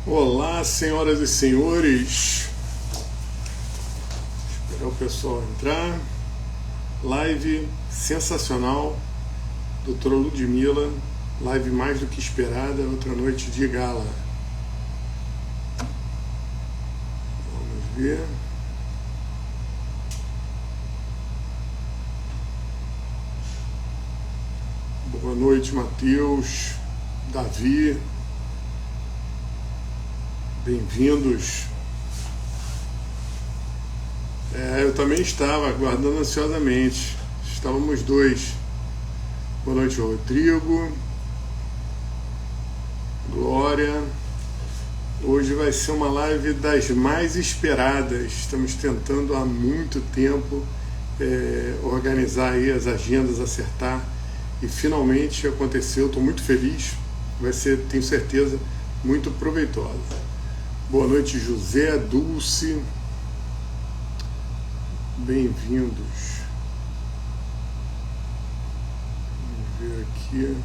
Olá, senhoras e senhores. Esperar o pessoal entrar. Live sensacional. Doutora Ludmila. Live mais do que esperada. Outra noite de gala. Vamos ver. Boa noite, Matheus. Davi. Bem-vindos. Eu também estava aguardando ansiosamente. Estávamos dois. Boa noite, Rodrigo. Glória. Hoje vai ser uma live das mais esperadas. Estamos tentando há muito tempo organizar aí as agendas, acertar. E finalmente aconteceu. Estou muito feliz. Vai ser, tenho certeza, muito proveitosa. Boa noite, José, Dulce. Bem-vindos. Vamos ver aqui.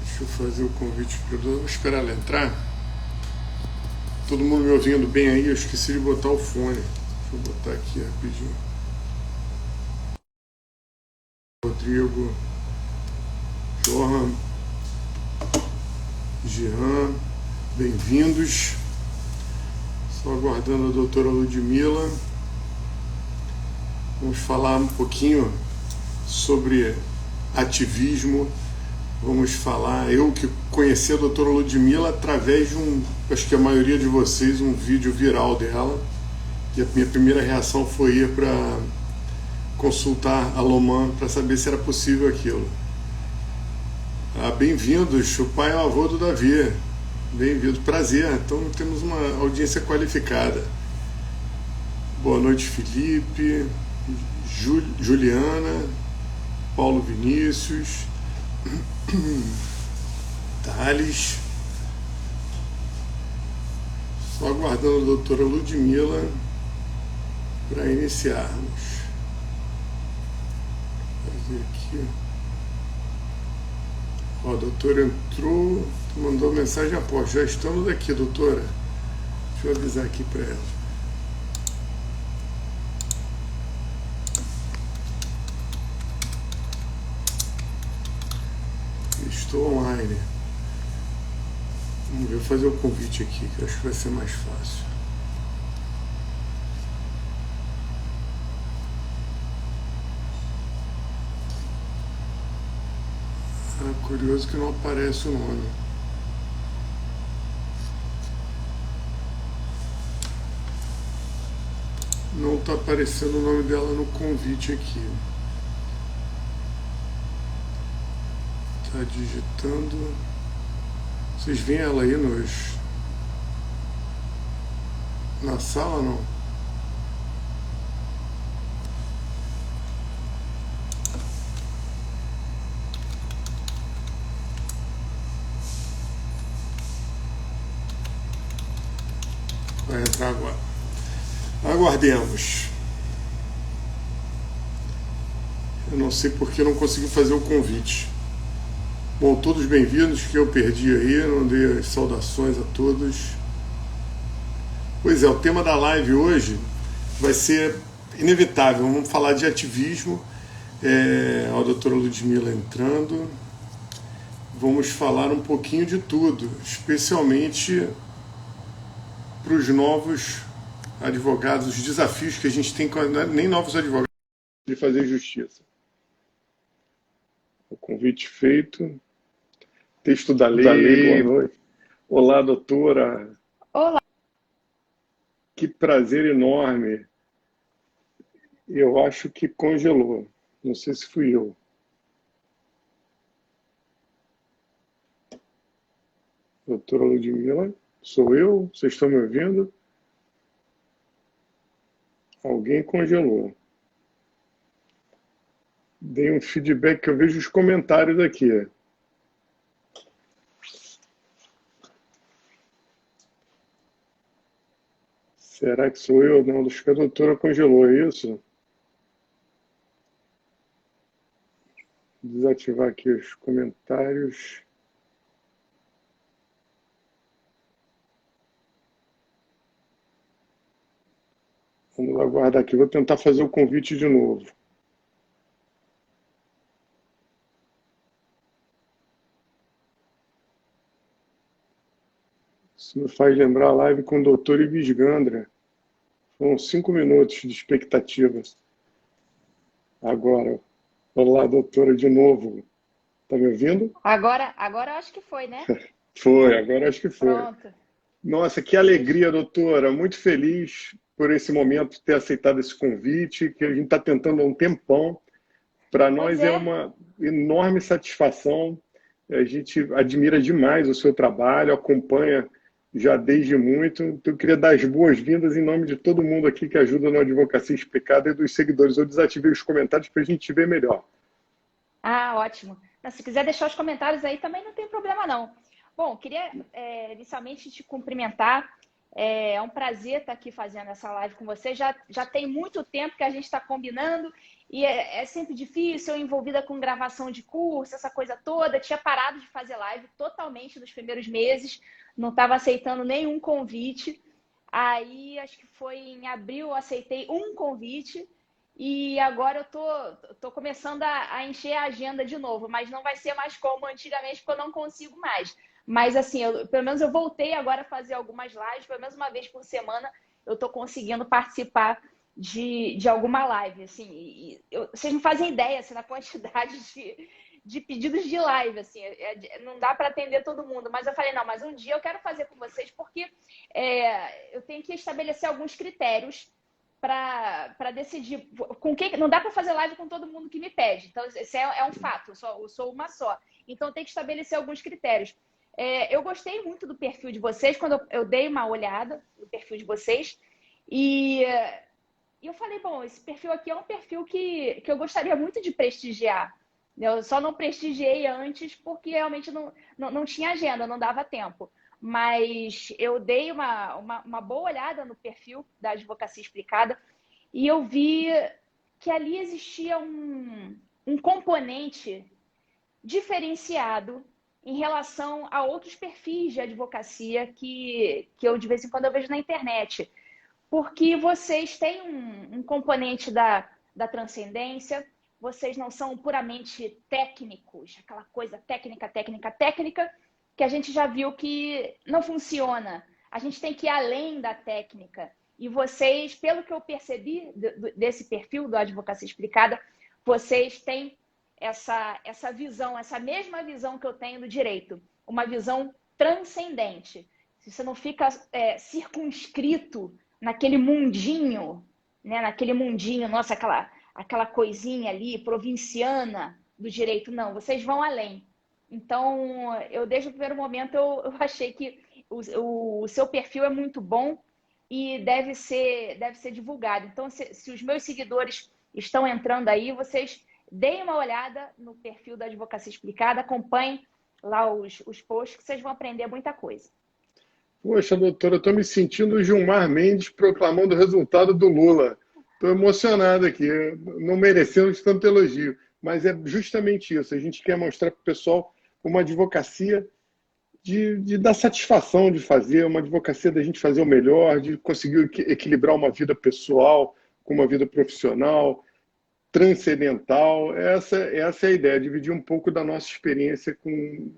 Deixa eu fazer o convite para o... Vou esperar ela entrar. Todo mundo me ouvindo bem aí? Eu esqueci de botar o fone. Deixa eu botar aqui rapidinho. Rodrigo, Johan, Jean, bem-vindos. Só aguardando a doutora Ludmila. Vamos falar um pouquinho sobre ativismo. Vamos falar, eu que conheci a doutora Ludmila através de acho que a maioria de vocês, um vídeo viral dela. E a minha primeira reação foi ir para consultar a Loman para saber se era possível aquilo. Bem-vindos, o pai e o avô do Davi. Bem-vindo, prazer. Então temos uma audiência qualificada. Boa noite, Felipe, Juliana, Paulo Vinícius, Thales. Só aguardando a doutora Ludmila para iniciarmos. Vou fazer aqui. Ó, a doutora entrou, mandou mensagem após. Já estamos aqui, doutora. Deixa eu avisar aqui para ela. Estou online. Vamos ver, vou fazer o convite aqui, que eu acho que vai ser mais fácil. Curioso que não aparece o nome. Não está aparecendo o nome dela no convite aqui. Está digitando. Vocês veem ela aí na sala, não? Vai entrar agora. Aguardemos. Eu não sei porque não consegui fazer o convite. Bom, todos bem-vindos, que eu perdi aí, não dei as saudações a todos. Pois é, o tema da live hoje vai ser inevitável. Vamos falar de ativismo. A doutora Ludmila entrando. Vamos falar um pouquinho de tudo, especialmente para os novos advogados, os desafios que a gente tem, nem novos advogados, de fazer justiça. O convite feito. Texto da lei. Boa noite. Olá, doutora. Olá. Que prazer enorme. Eu acho que congelou. Não sei se fui eu. Doutora Ludmila, sou eu? Vocês estão me ouvindo? Alguém congelou. Dei um feedback que eu vejo os comentários aqui. Será que sou eu? Não, acho que a doutora congelou, é isso? Desativar aqui os comentários. Vamos aguardar aqui. Vou tentar fazer o convite de novo. Isso me faz lembrar a live com o doutor Ibis Gandra. Foram 5 minutos de expectativa. Agora, olá, doutora, de novo. Está me ouvindo? Agora eu acho que foi, né? Foi, agora acho que foi. Pronto. Nossa, que alegria, doutora. Muito feliz por esse momento ter aceitado esse convite, que a gente está tentando há um tempão. Para Pois nós é é. uma enorme satisfação. A gente admira demais o seu trabalho, acompanha já desde muito. Então, eu queria dar as boas-vindas em nome de todo mundo aqui que ajuda no Advocacia Explicada e dos seguidores. Eu desativei os comentários para a gente ver melhor. Ah, ótimo. Mas se quiser deixar os comentários aí também não tem problema, não. Bom, queria inicialmente te cumprimentar. É um prazer estar aqui fazendo essa live com você. Já tem muito tempo que a gente está combinando e é sempre difícil, eu envolvida com gravação de curso, essa coisa toda. Tinha parado de fazer live totalmente nos primeiros meses, não estava aceitando nenhum convite. Aí, acho que foi em abril, eu aceitei um convite e agora eu tô começando a encher a agenda de novo, mas não vai ser mais como antigamente, porque eu não consigo mais. Mas, assim, pelo menos eu voltei agora a fazer algumas lives, pelo menos uma vez por semana eu estou conseguindo participar de alguma live. Assim, vocês não fazem ideia assim, da quantidade de pedidos de live. Assim, não dá para atender todo mundo, mas eu falei, não, mas um dia eu quero fazer com vocês, porque eu tenho que estabelecer alguns critérios para decidir com quem. Não dá para fazer live com todo mundo que me pede. Então, esse é um fato, eu sou uma só. Então, tem que estabelecer alguns critérios. Eu gostei muito do perfil de vocês, quando eu dei uma olhada no perfil de vocês, e eu falei, bom, esse perfil aqui é um perfil que eu gostaria muito de prestigiar. Eu só não prestigiei antes porque realmente não tinha agenda, não dava tempo. Mas eu dei uma boa olhada no perfil da Advocacia Explicada e eu vi que ali existia um componente diferenciado em relação a outros perfis de advocacia que eu de vez em quando eu vejo na internet. Porque vocês têm um componente da transcendência, vocês não são puramente técnicos, aquela coisa técnica, que a gente já viu que não funciona. A gente tem que ir além da técnica. E vocês, pelo que eu percebi desse perfil do Advocacia Explicada, vocês têm essa visão, essa mesma visão que eu tenho do direito, uma visão transcendente. Se você não fica circunscrito naquele mundinho, né? Naquele mundinho, nossa, aquela coisinha ali, provinciana do direito, não, vocês vão além. Então, desde o primeiro momento, eu achei que o seu perfil é muito bom e deve ser divulgado. Então, se os meus seguidores estão entrando aí, vocês deem uma olhada no perfil da Advocacia Explicada, acompanhem lá os posts, que vocês vão aprender muita coisa. Poxa, doutora, eu estou me sentindo o Gilmar Mendes proclamando o resultado do Lula. Estou emocionado aqui, não merecemos tanto elogio, mas é justamente isso. A gente quer mostrar para o pessoal uma advocacia de dar satisfação de fazer, uma advocacia da gente fazer o melhor, de conseguir equilibrar uma vida pessoal com uma vida profissional, transcendental. Essa é a ideia, dividir um pouco da nossa experiência com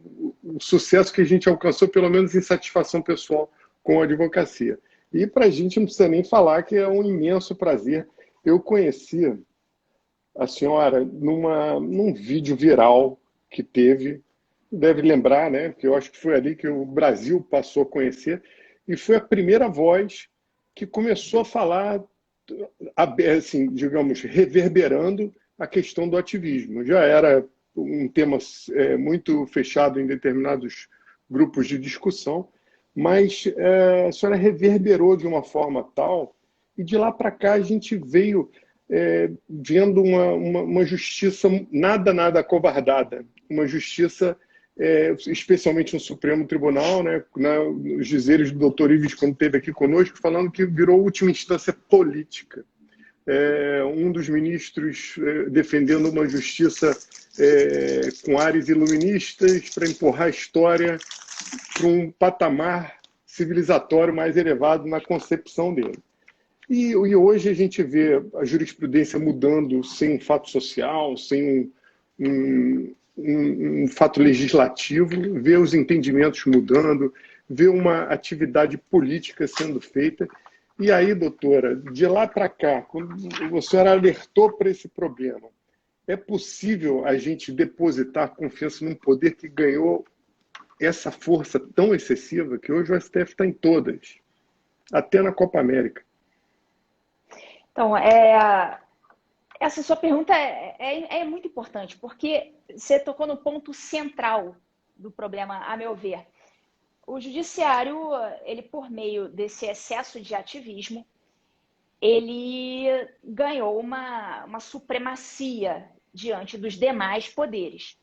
o sucesso que a gente alcançou, pelo menos em satisfação pessoal com a advocacia. E para a gente não precisa nem falar que é um imenso prazer. Eu conheci a senhora num vídeo viral que teve, deve lembrar, né? Que eu acho que foi ali que o Brasil passou a conhecer, e foi a primeira voz que começou a falar, assim, digamos, reverberando a questão do ativismo. Já era um tema muito fechado em determinados grupos de discussão, mas a senhora reverberou de uma forma tal, e de lá para cá a gente veio vendo uma justiça nada acovardada, uma justiça, especialmente no Supremo Tribunal, né, nos dizeres do doutor Ives, quando esteve aqui conosco, falando que virou última instância política. Um dos ministros defendendo uma justiça com ares iluministas para empurrar a história para um patamar civilizatório mais elevado na concepção dele. E hoje a gente vê a jurisprudência mudando sem um fato social, sem um fato legislativo, vê os entendimentos mudando, vê uma atividade política sendo feita. E aí, doutora, de lá para cá, quando a senhora alertou para esse problema, é possível a gente depositar confiança num poder que ganhou essa força tão excessiva que hoje o STF está em todas, até na Copa América? Então, essa sua pergunta é muito importante, porque você tocou no ponto central do problema, a meu ver. O judiciário, ele por meio desse excesso de ativismo, ele ganhou uma supremacia diante dos demais poderes.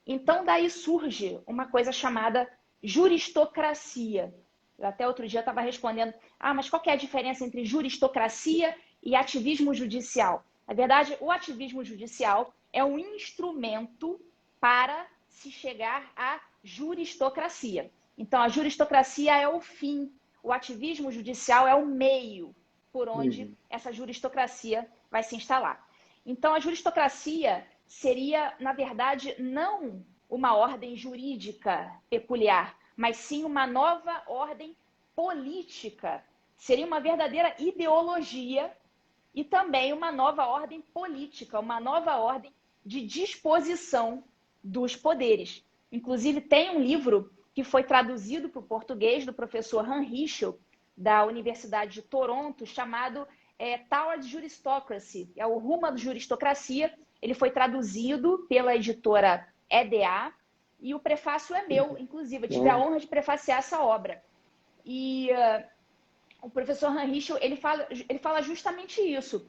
Então, daí surge uma coisa chamada juristocracia. Eu até outro dia estava respondendo, mas qual que é a diferença entre juristocracia e ativismo judicial? Na verdade, o ativismo judicial é um instrumento para se chegar à juristocracia. Então, a juristocracia é o fim, o ativismo judicial é o meio por onde essa juristocracia vai se instalar. Então, a juristocracia seria, na verdade, não uma ordem jurídica peculiar, mas sim uma nova ordem política. Seria uma verdadeira ideologia e também uma nova ordem política, uma nova ordem de disposição dos poderes. Inclusive, tem um livro que foi traduzido para o português do professor Han Richel, da Universidade de Toronto, chamado Towards Juristocracy, é o Rumo à Juristocracia. Ele foi traduzido pela editora EDA e o prefácio é meu, inclusive. Eu tive a honra de prefaciar essa obra. E o professor Han Richel, ele fala justamente isso,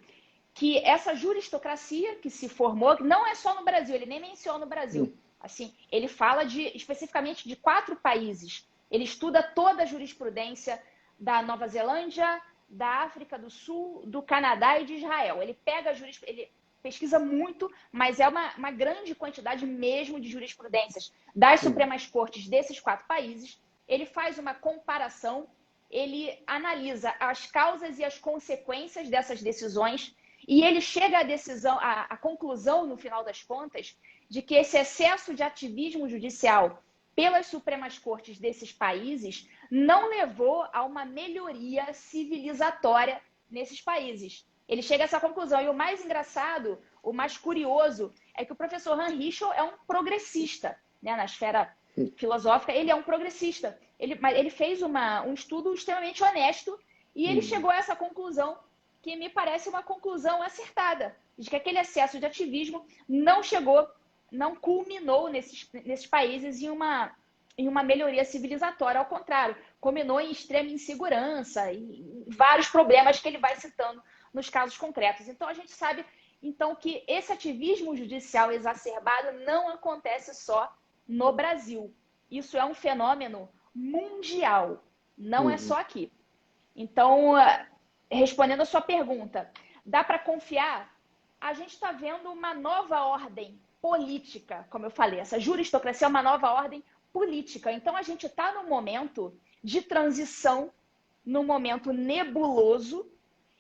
que essa juristocracia que se formou, não é só no Brasil, ele nem menciona o Brasil. Assim, ele fala especificamente de 4 países. Ele estuda toda a jurisprudência da Nova Zelândia, da África do Sul, do Canadá e de Israel. Ele pega ele pesquisa muito, mas é uma grande quantidade mesmo de jurisprudências das Supremas Cortes desses 4 países. Ele faz uma comparação, ele analisa as causas e as consequências dessas decisões e ele chega à conclusão, no final das contas, de que esse excesso de ativismo judicial pelas Supremas Cortes desses países não levou a uma melhoria civilizatória nesses países. Ele chega a essa conclusão. E o mais engraçado, o mais curioso, é que o professor Han Richel é um progressista, né? Na esfera filosófica, ele é um progressista. Ele fez um estudo extremamente honesto e ele chegou a essa conclusão, que me parece uma conclusão acertada, de que aquele excesso de ativismo não culminou nesses países em uma melhoria civilizatória. Ao contrário, culminou em extrema insegurança e vários problemas que ele vai citando nos casos concretos. Então, a gente sabe que esse ativismo judicial exacerbado não acontece só no Brasil. Isso é um fenômeno mundial, não é só aqui. Então, respondendo a sua pergunta, dá para confiar? A gente está vendo uma nova ordem política, como eu falei, essa juristocracia é uma nova ordem política. Então, a gente está num momento de transição, num momento nebuloso,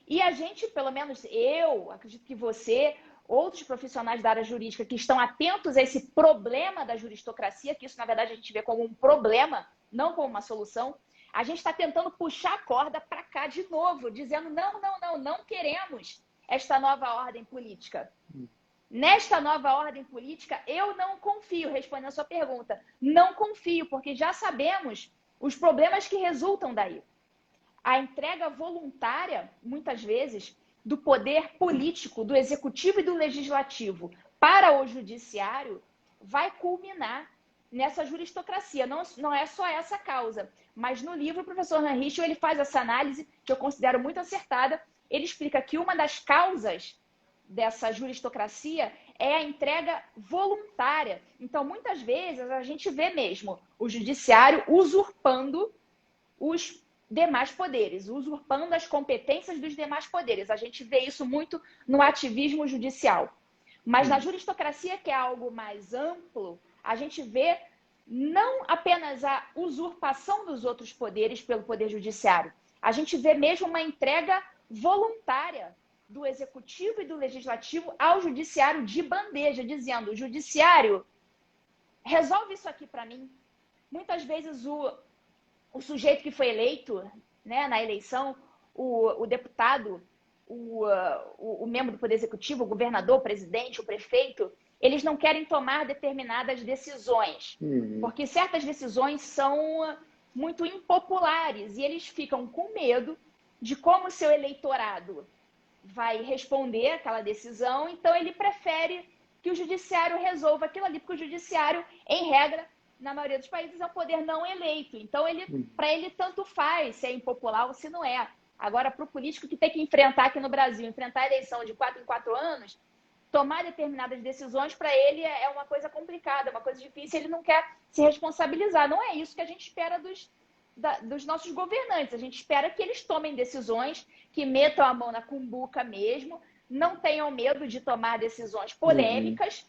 e a gente, pelo menos eu, acredito que você, outros profissionais da área jurídica que estão atentos a esse problema da juristocracia, que isso, na verdade, a gente vê como um problema, não como uma solução, a gente está tentando puxar a corda para cá de novo, dizendo não queremos esta nova ordem política. Nesta nova ordem política, eu não confio, respondendo a sua pergunta. Não confio, porque já sabemos os problemas que resultam daí. A entrega voluntária, muitas vezes, do poder político, do executivo e do legislativo para o judiciário, vai culminar nessa juristocracia. Não é só essa causa, mas no livro o professor Han Richel, ele faz essa análise, que eu considero muito acertada. Ele explica que uma das causas dessa juristocracia é a entrega voluntária. Então, muitas vezes, a gente vê mesmo o judiciário usurpando os demais poderes, usurpando as competências dos demais poderes. A gente vê isso muito no ativismo judicial. Mas na juristocracia, que é algo mais amplo, a gente vê não apenas a usurpação dos outros poderes pelo poder judiciário, a gente vê mesmo uma entrega voluntária do Executivo e do Legislativo ao Judiciário de bandeja, dizendo: o Judiciário resolve isso aqui para mim. Muitas vezes o sujeito que foi eleito, né, na eleição, o deputado, o membro do Poder Executivo, o governador, o presidente, o prefeito, eles não querem tomar determinadas decisões, porque certas decisões são muito impopulares e eles ficam com medo de como o seu eleitorado vai responder àquela decisão, então ele prefere que o judiciário resolva aquilo ali, porque o judiciário, em regra, na maioria dos países, é um poder não eleito. Então, para ele tanto faz se é impopular ou se não é. Agora, para o político que tem que enfrentar aqui no Brasil, enfrentar a eleição de 4 em 4 anos, tomar determinadas decisões, para ele é uma coisa complicada, é uma coisa difícil, ele não quer se responsabilizar. Não é isso que a gente espera dos nossos governantes. A gente espera que eles tomem decisões, que metam a mão na cumbuca mesmo, não tenham medo de tomar decisões polêmicas,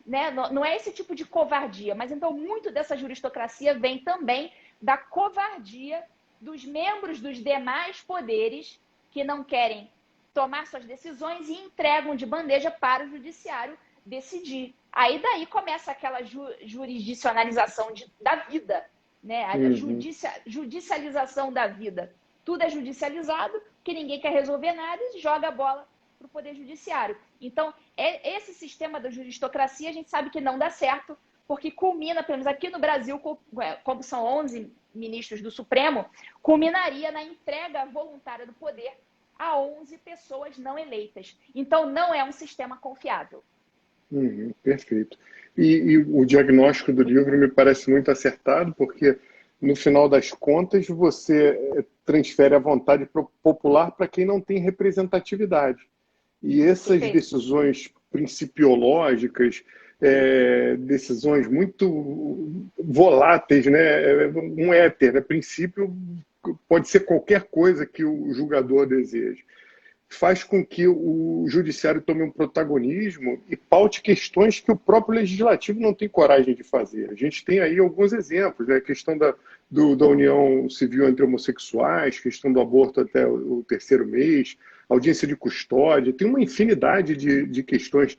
né? Não é esse tipo de covardia, mas então muito dessa juristocracia vem também da covardia dos membros dos demais poderes que não querem tomar suas decisões e entregam de bandeja para o judiciário decidir. Aí daí começa aquela jurisdicionalização da vida, né? A judicialização da vida. Tudo é judicializado, que ninguém quer resolver nada e joga a bola para o Poder Judiciário. Então, esse sistema da juristocracia, a gente sabe que não dá certo, porque culmina, pelo menos aqui no Brasil, como são 11 ministros do Supremo, culminaria na entrega voluntária do poder a 11 pessoas não eleitas. Então, não é um sistema confiável. Perfeito. E o diagnóstico do livro me parece muito acertado, porque, no final das contas, você transfere a vontade popular para quem não tem representatividade. E essas decisões principiológicas, decisões muito voláteis, né? Um éter, né? Princípio pode ser qualquer coisa que o julgador deseje. Faz com que o judiciário tome um protagonismo e paute questões que o próprio legislativo não tem coragem de fazer. A gente tem aí alguns exemplos, né? A questão da união civil entre homossexuais, questão do aborto até o 3º mês, audiência de custódia, tem uma infinidade de questões,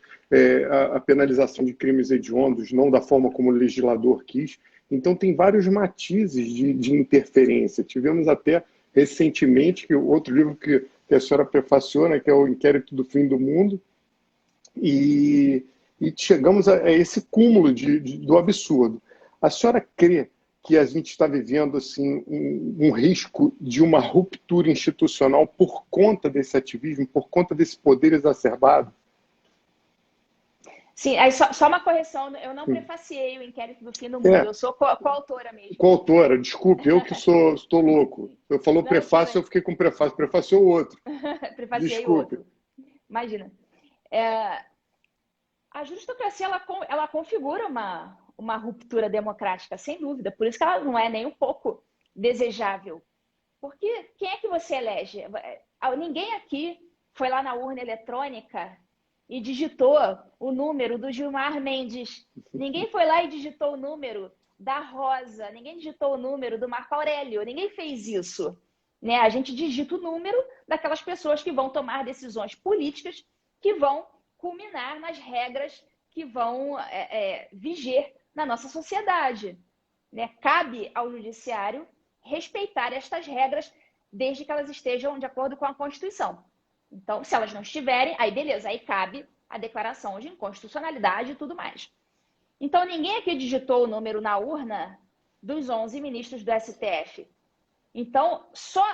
a penalização de crimes hediondos, não da forma como o legislador quis. Então tem vários matizes de interferência. Tivemos até recentemente outro livro que a senhora prefaciou, né, que é o Inquérito do Fim do Mundo, e chegamos a esse cúmulo do absurdo. A senhora crê que a gente está vivendo assim, um risco de uma ruptura institucional por conta desse ativismo, por conta desse poder exacerbado? Sim, aí só uma correção, eu não prefaciei o Inquérito do Fim do Mundo, eu sou coautora mesmo. Coautora, desculpe, eu que estou louco. Eu falou não, prefácio, eu fiquei com prefácio, prefaciou outro. Prefaciei outro. Imagina. A juristocracia, ela configura uma ruptura democrática, sem dúvida, por isso que ela não é nem um pouco desejável. Porque quem é que você elege? Ninguém aqui foi lá na urna eletrônica e digitou o número do Gilmar Mendes. Ninguém foi lá e digitou o número da Rosa. Ninguém digitou o número do Marco Aurélio. Ninguém fez isso. Né? A gente digita o número daquelas pessoas que vão tomar decisões políticas que vão culminar nas regras que vão viger na nossa sociedade. Né? Cabe ao judiciário respeitar estas regras desde que elas estejam de acordo com a Constituição. Então, se elas não estiverem, aí beleza, aí cabe a declaração de inconstitucionalidade e tudo mais. Então, ninguém aqui digitou o número na urna dos 11 ministros do STF. Então, só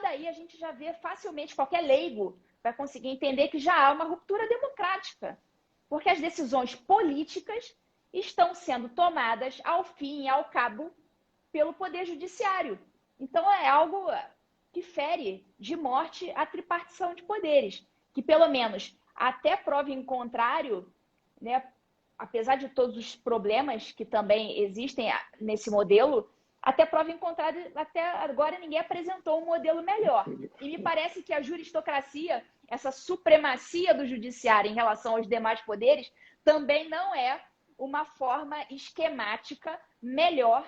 daí a gente já vê facilmente, qualquer leigo vai conseguir entender que já há uma ruptura democrática, porque as decisões políticas estão sendo tomadas ao fim e ao cabo pelo Poder Judiciário. Então, é algo que fere de morte a tripartição de poderes, que pelo menos até prova em contrário, né, apesar de todos os problemas que também existem nesse modelo, até prova em contrário, até agora ninguém apresentou um modelo melhor. E me parece que a juristocracia, essa supremacia do judiciário em relação aos demais poderes, também não é uma forma esquemática melhor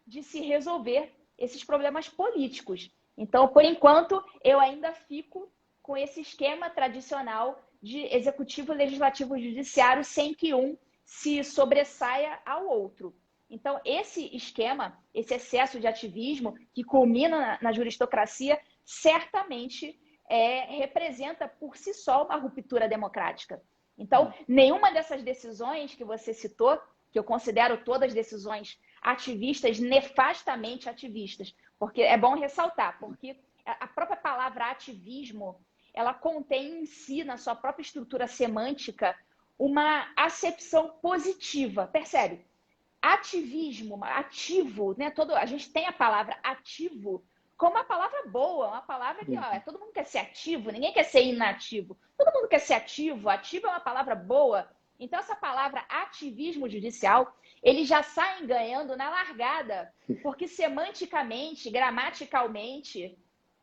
de se resolver esses problemas políticos. Então, por enquanto, eu ainda fico com esse esquema tradicional de executivo, legislativo e judiciário, sem que um se sobressaia ao outro. Então, esse esquema, esse excesso de ativismo que culmina na juristocracia, certamente representa por si só uma ruptura democrática. Então, nenhuma dessas decisões que você citou, que eu considero todas decisões ativistas, nefastamente ativistas, porque é bom ressaltar, porque a própria palavra ativismo, ela contém em si, na sua própria estrutura semântica, uma acepção positiva, percebe? Ativismo, ativo, né? A gente tem a palavra ativo como uma palavra boa, uma palavra que todo mundo quer ser ativo, ninguém quer ser inativo. Todo mundo quer ser ativo, ativo é uma palavra boa. Então, essa palavra ativismo judicial, eles já saem ganhando na largada, porque semanticamente, gramaticalmente,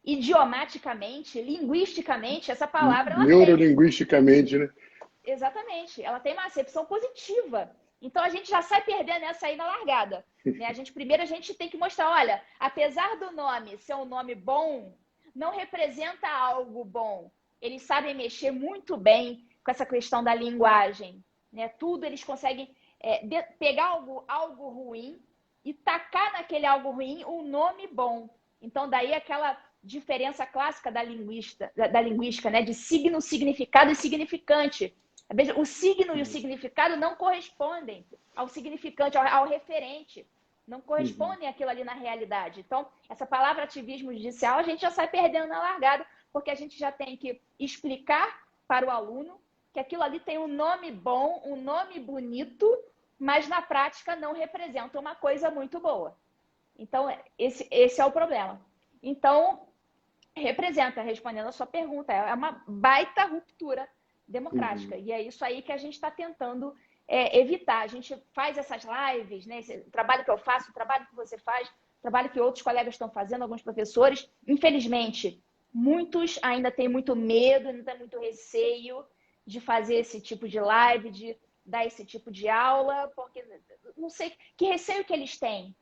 idiomaticamente, linguisticamente, essa palavra... Neurolinguisticamente, né? Exatamente. Ela tem uma acepção positiva. Então, a gente já sai perdendo essa aí na largada. Né? Primeiro, a gente tem que mostrar, olha, apesar do nome ser um nome bom, não representa algo bom. Eles sabem mexer muito bem com essa questão da linguagem. Né? Tudo eles conseguem pegar algo ruim e tacar naquele algo ruim um nome bom. Então, daí aquela diferença clássica da linguística, né? De signo, significado e significante. O signo e o significado não correspondem ao significante, ao referente. Não correspondem àquilo ali na realidade. Então, essa palavra ativismo judicial, a gente já sai perdendo na largada, porque a gente já tem que explicar para o aluno que aquilo ali tem um nome bom, um nome bonito, mas na prática não representa uma coisa muito boa. Então, esse é o problema. Então, respondendo a sua pergunta, é uma baita ruptura democrática. E é isso aí que a gente está tentando evitar. A gente faz essas lives, né? Esse trabalho que eu faço, o trabalho que você faz, o trabalho que outros colegas estão fazendo, alguns professores. Infelizmente, muitos ainda têm muito medo, ainda têm muito receio de fazer esse tipo de live, de dar esse tipo de aula, porque não sei que receio que eles têm.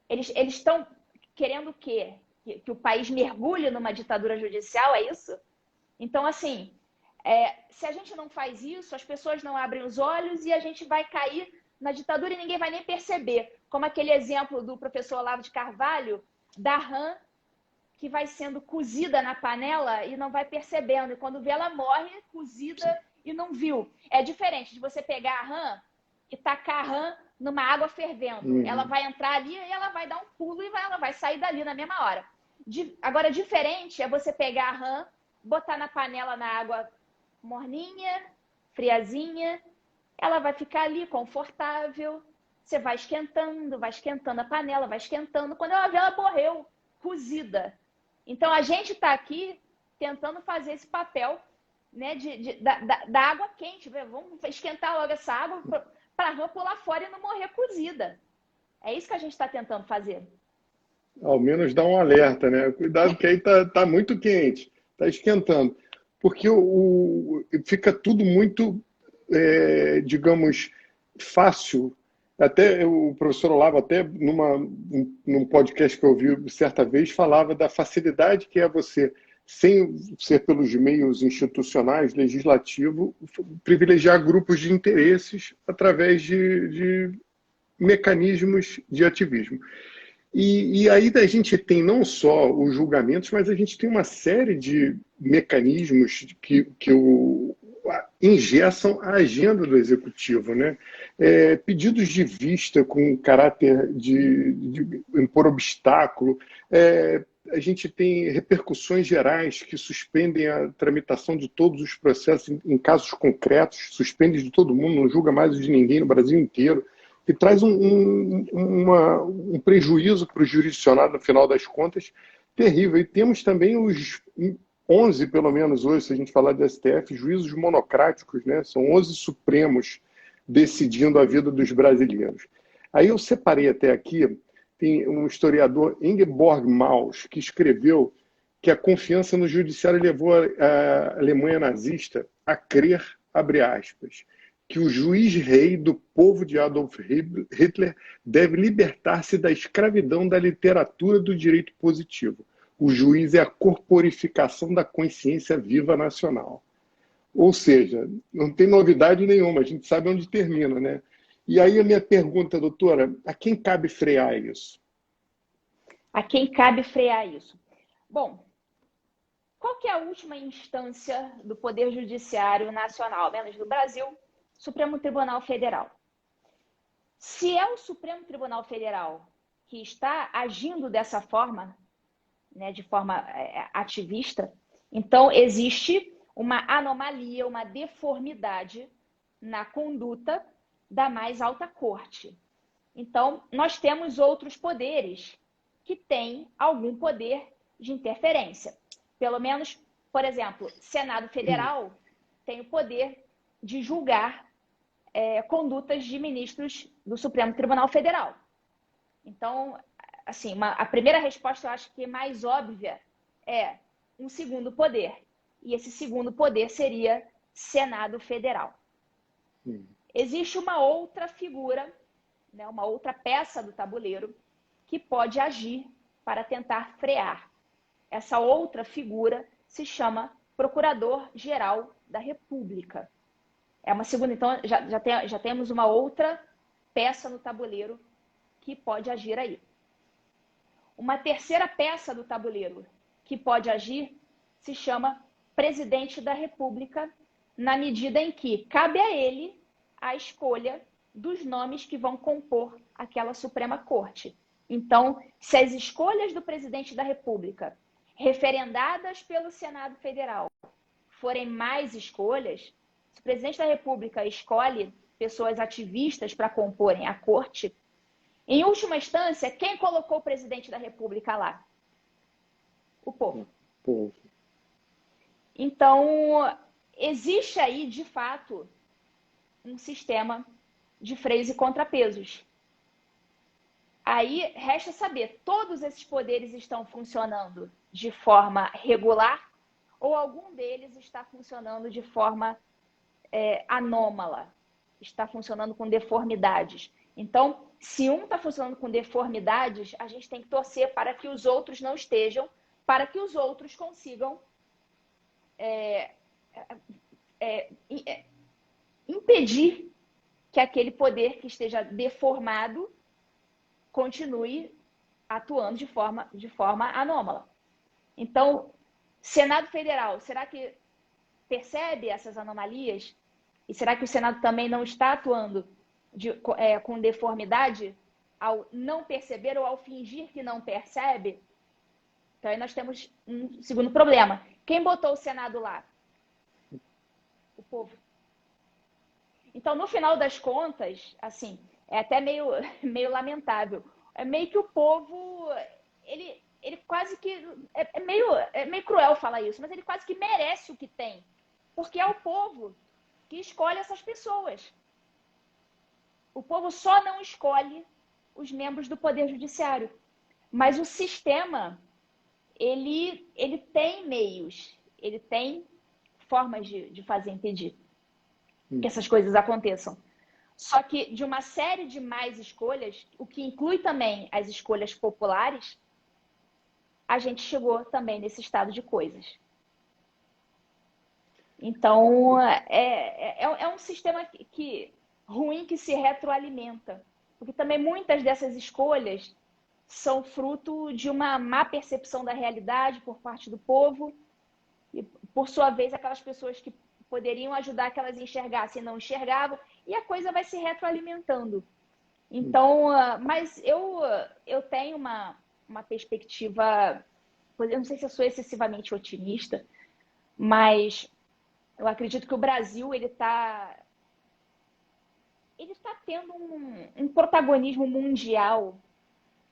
Eles estão querendo o quê? Que o país mergulhe numa ditadura judicial, é isso? Então, assim, se a gente não faz isso, as pessoas não abrem os olhos e a gente vai cair na ditadura e ninguém vai nem perceber. Como aquele exemplo do professor Olavo de Carvalho, da rã, que vai sendo cozida na panela e não vai percebendo. E quando vê, ela morre cozida e não viu. É diferente de você pegar a rã e tacar a rã numa água fervendo. Ela vai entrar ali e ela vai dar um pulo e ela vai sair dali na mesma hora. Agora, diferente é você pegar a rã, botar na panela na água morninha, friazinha, ela vai ficar ali confortável, você vai esquentando a panela, vai esquentando. Quando ela vê, ela morreu, cozida. Então, a gente está aqui tentando fazer esse papel, né, da água quente. Vamos esquentar logo essa água para a rã pular fora e não morrer cozida. É isso que a gente está tentando fazer. Ao menos dá um alerta, né? Cuidado que aí tá muito quente, tá esquentando. Porque fica tudo muito, digamos, fácil. Até o professor Olavo, até num podcast que eu ouvi certa vez, falava da facilidade que é você, sem ser pelos meios institucionais, legislativo, privilegiar grupos de interesses através de mecanismos de ativismo. E aí a gente tem não só os julgamentos, mas a gente tem uma série de mecanismos que engessam a agenda do executivo, né? Pedidos de vista com caráter de impor obstáculo. A gente tem repercussões gerais que suspendem a tramitação de todos os processos em casos concretos, suspende de todo mundo, não julga mais de ninguém no Brasil inteiro, que traz um prejuízo para o jurisdicionado, no final das contas, terrível. E temos também os 11, pelo menos hoje, se a gente falar de STF, juízos monocráticos, né? São 11 supremos decidindo a vida dos brasileiros. Aí eu separei até aqui, tem um historiador, Ingeborg Maus, que escreveu que a confiança no judiciário levou a Alemanha nazista a crer, abre aspas, que o juiz-rei do povo de Adolf Hitler deve libertar-se da escravidão da literatura do direito positivo, O juiz é a corporificação da consciência viva nacional. Ou seja, não tem novidade nenhuma, a gente sabe onde termina, né? E aí a minha pergunta, doutora, a quem cabe frear isso? A quem cabe frear isso? Bom, qual que é a última instância do Poder Judiciário Nacional, menos do Brasil? Supremo Tribunal Federal. Se é o Supremo Tribunal Federal que está agindo dessa forma, né, de forma ativista, então existe uma anomalia, uma deformidade na conduta da mais alta corte. Então, nós temos outros poderes que têm algum poder de interferência. Pelo menos, por exemplo, Senado Federal tem o poder de julgar condutas de ministros do Supremo Tribunal Federal. Então, assim, a primeira resposta eu acho que mais óbvia é um segundo poder. E esse segundo poder seria Senado Federal. Existe uma outra figura, né, uma outra peça do tabuleiro que pode agir para tentar frear. Essa outra figura se chama Procurador-Geral da República. É uma segunda, então já temos uma outra peça no tabuleiro que pode agir aí. Uma terceira peça do tabuleiro que pode agir se chama Presidente da República, na medida em que cabe a ele a escolha dos nomes que vão compor aquela Suprema Corte. Então, se as escolhas do Presidente da República, referendadas pelo Senado Federal, forem mais escolhas, se o Presidente da República escolhe pessoas ativistas para comporem a Corte, em última instância, quem colocou o Presidente da República lá? O povo. Então, existe aí, de fato, um sistema de freios e contrapesos. Aí, resta saber, todos esses poderes estão funcionando de forma regular ou algum deles está funcionando de forma anômala, está funcionando com deformidades. Então, se um está funcionando com deformidades, a gente tem que torcer para que os outros não estejam, para que os outros consigam impedir que aquele poder que esteja deformado continue atuando de forma anômala. Então, Senado Federal, será que percebe essas anomalias? E será que o Senado também não está atuando com deformidade ao não perceber ou ao fingir que não percebe? Então, aí nós temos um segundo problema. Quem botou o Senado lá? O povo. Então, no final das contas, assim, é até meio lamentável. É meio que o povo, ele quase que... É meio cruel falar isso, mas ele quase que merece o que tem. Porque é o povo que escolhe essas pessoas. O povo só não escolhe os membros do Poder Judiciário. Mas o sistema, ele tem meios, ele tem formas de fazer impedir que essas coisas aconteçam. Só que de uma série de mais escolhas, o que inclui também as escolhas populares, a gente chegou também nesse estado de coisas. Então, é um sistema ruim que se retroalimenta. Porque também muitas dessas escolhas são fruto de uma má percepção da realidade por parte do povo. E, por sua vez, aquelas pessoas que poderiam ajudar que elas enxergassem não enxergavam. E a coisa vai se retroalimentando. Então, mas eu tenho uma perspectiva... Eu não sei se eu sou excessivamente otimista, mas eu acredito que o Brasil ele tá tendo um protagonismo mundial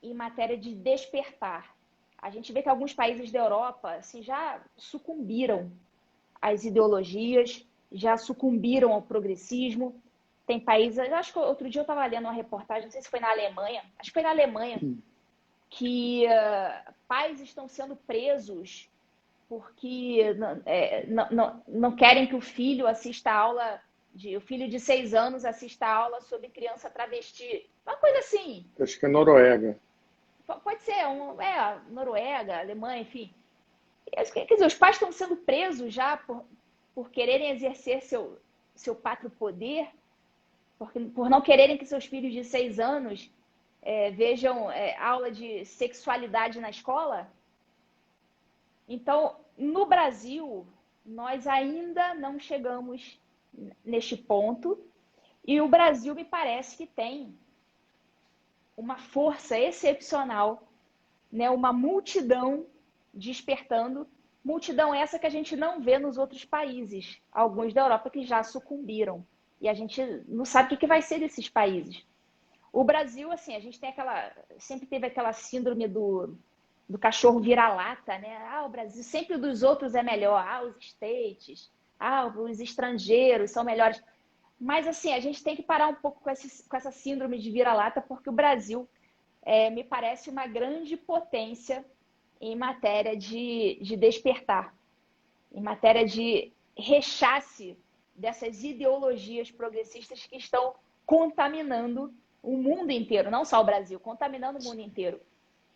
em matéria de despertar. A gente vê que alguns países da Europa assim, já sucumbiram às ideologias, já sucumbiram ao progressismo. Tem países, acho que outro dia eu estava lendo uma reportagem, não sei se foi na Alemanha, acho que foi na Alemanha, que pais estão sendo presos porque não querem que o filho assista a aula, o filho de 6 anos assista a aula sobre criança travesti. Uma coisa assim. Acho que é Noruega. Pode ser Noruega, Alemanha, enfim. Quer dizer, os pais estão sendo presos já por quererem exercer seu pátrio poder, por não quererem que seus filhos de 6 anos vejam aula de sexualidade na escola. Então, no Brasil, nós ainda não chegamos neste ponto, e o Brasil me parece que tem uma força excepcional, né? Uma multidão despertando, multidão essa que a gente não vê nos outros países, alguns da Europa que já sucumbiram, e a gente não sabe o que vai ser desses países. O Brasil, assim, a gente tem sempre teve aquela síndrome do cachorro vira-lata, né? O Brasil sempre dos outros é melhor, os States, os estrangeiros são melhores. Mas, assim, a gente tem que parar um pouco com essa síndrome de vira-lata, porque o Brasil me parece uma grande potência em matéria de despertar, em matéria de rechace dessas ideologias progressistas que estão contaminando o mundo inteiro, não só o Brasil, contaminando o mundo inteiro.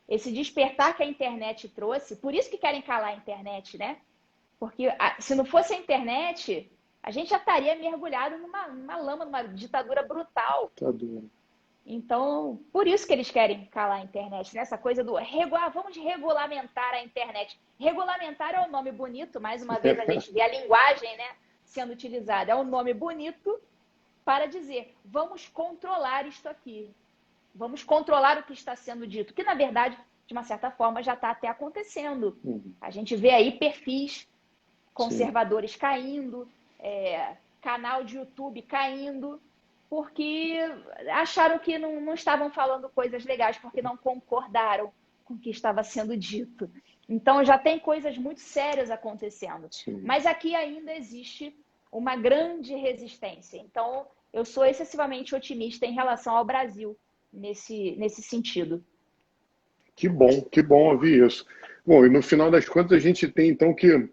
Esse despertar que a internet trouxe, por isso que querem calar a internet, né? Porque se não fosse a internet, a gente já estaria mergulhado numa lama, numa ditadura brutal. Então, por isso que eles querem calar a internet, né? Essa coisa vamos regulamentar a internet. Regulamentar é um nome bonito, mais uma vez a gente vê a linguagem, né, sendo utilizada. É um nome bonito para dizer, vamos controlar isto aqui. Vamos controlar o que está sendo dito, que na verdade, de uma certa forma, já está até acontecendo. A gente vê aí perfis conservadores caindo, canal de YouTube caindo, porque acharam que não estavam falando coisas legais, porque não concordaram com o que estava sendo dito. Então já tem coisas muito sérias acontecendo. Mas aqui ainda existe uma grande resistência. Então eu sou excessivamente otimista em relação ao Brasil nesse sentido. Que bom ouvir isso. Bom, e no final das contas a gente tem então que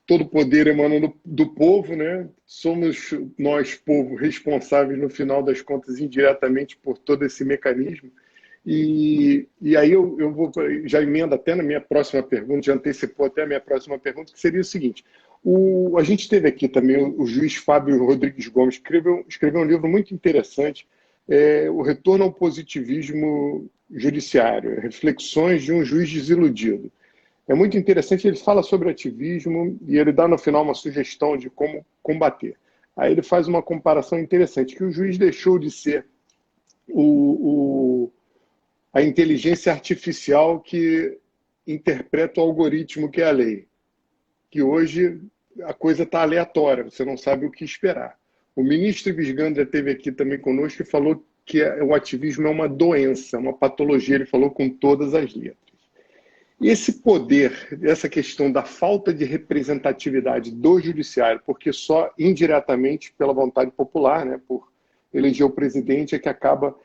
todo poder emana do povo, né? Somos nós, povo, responsáveis no final das contas indiretamente por todo esse mecanismo. E aí eu vou já emendo até na minha próxima pergunta, já antecipou até a minha próxima pergunta, que seria o seguinte: a gente teve aqui também o juiz Fábio Rodrigues Gomes, escreveu um livro muito interessante, O Retorno ao Positivismo Judiciário, Reflexões de um Juiz Desiludido. É muito interessante, ele fala sobre ativismo e ele dá no final uma sugestão de como combater. Aí ele faz uma comparação interessante, que o juiz deixou de ser a inteligência artificial que interpreta o algoritmo que é a lei. Que hoje a coisa está aleatória, você não sabe o que esperar. O ministro Visgandra esteve aqui também conosco e falou que o ativismo é uma doença, uma patologia, ele falou com todas as letras. E esse poder, essa questão da falta de representatividade do judiciário, porque só indiretamente pela vontade popular, né, por eleger o presidente, é que acaba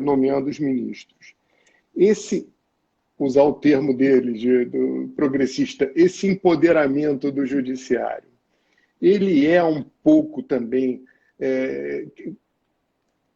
nomeando os ministros. Usar o termo dele, do progressista, esse empoderamento do judiciário, ele é um pouco também...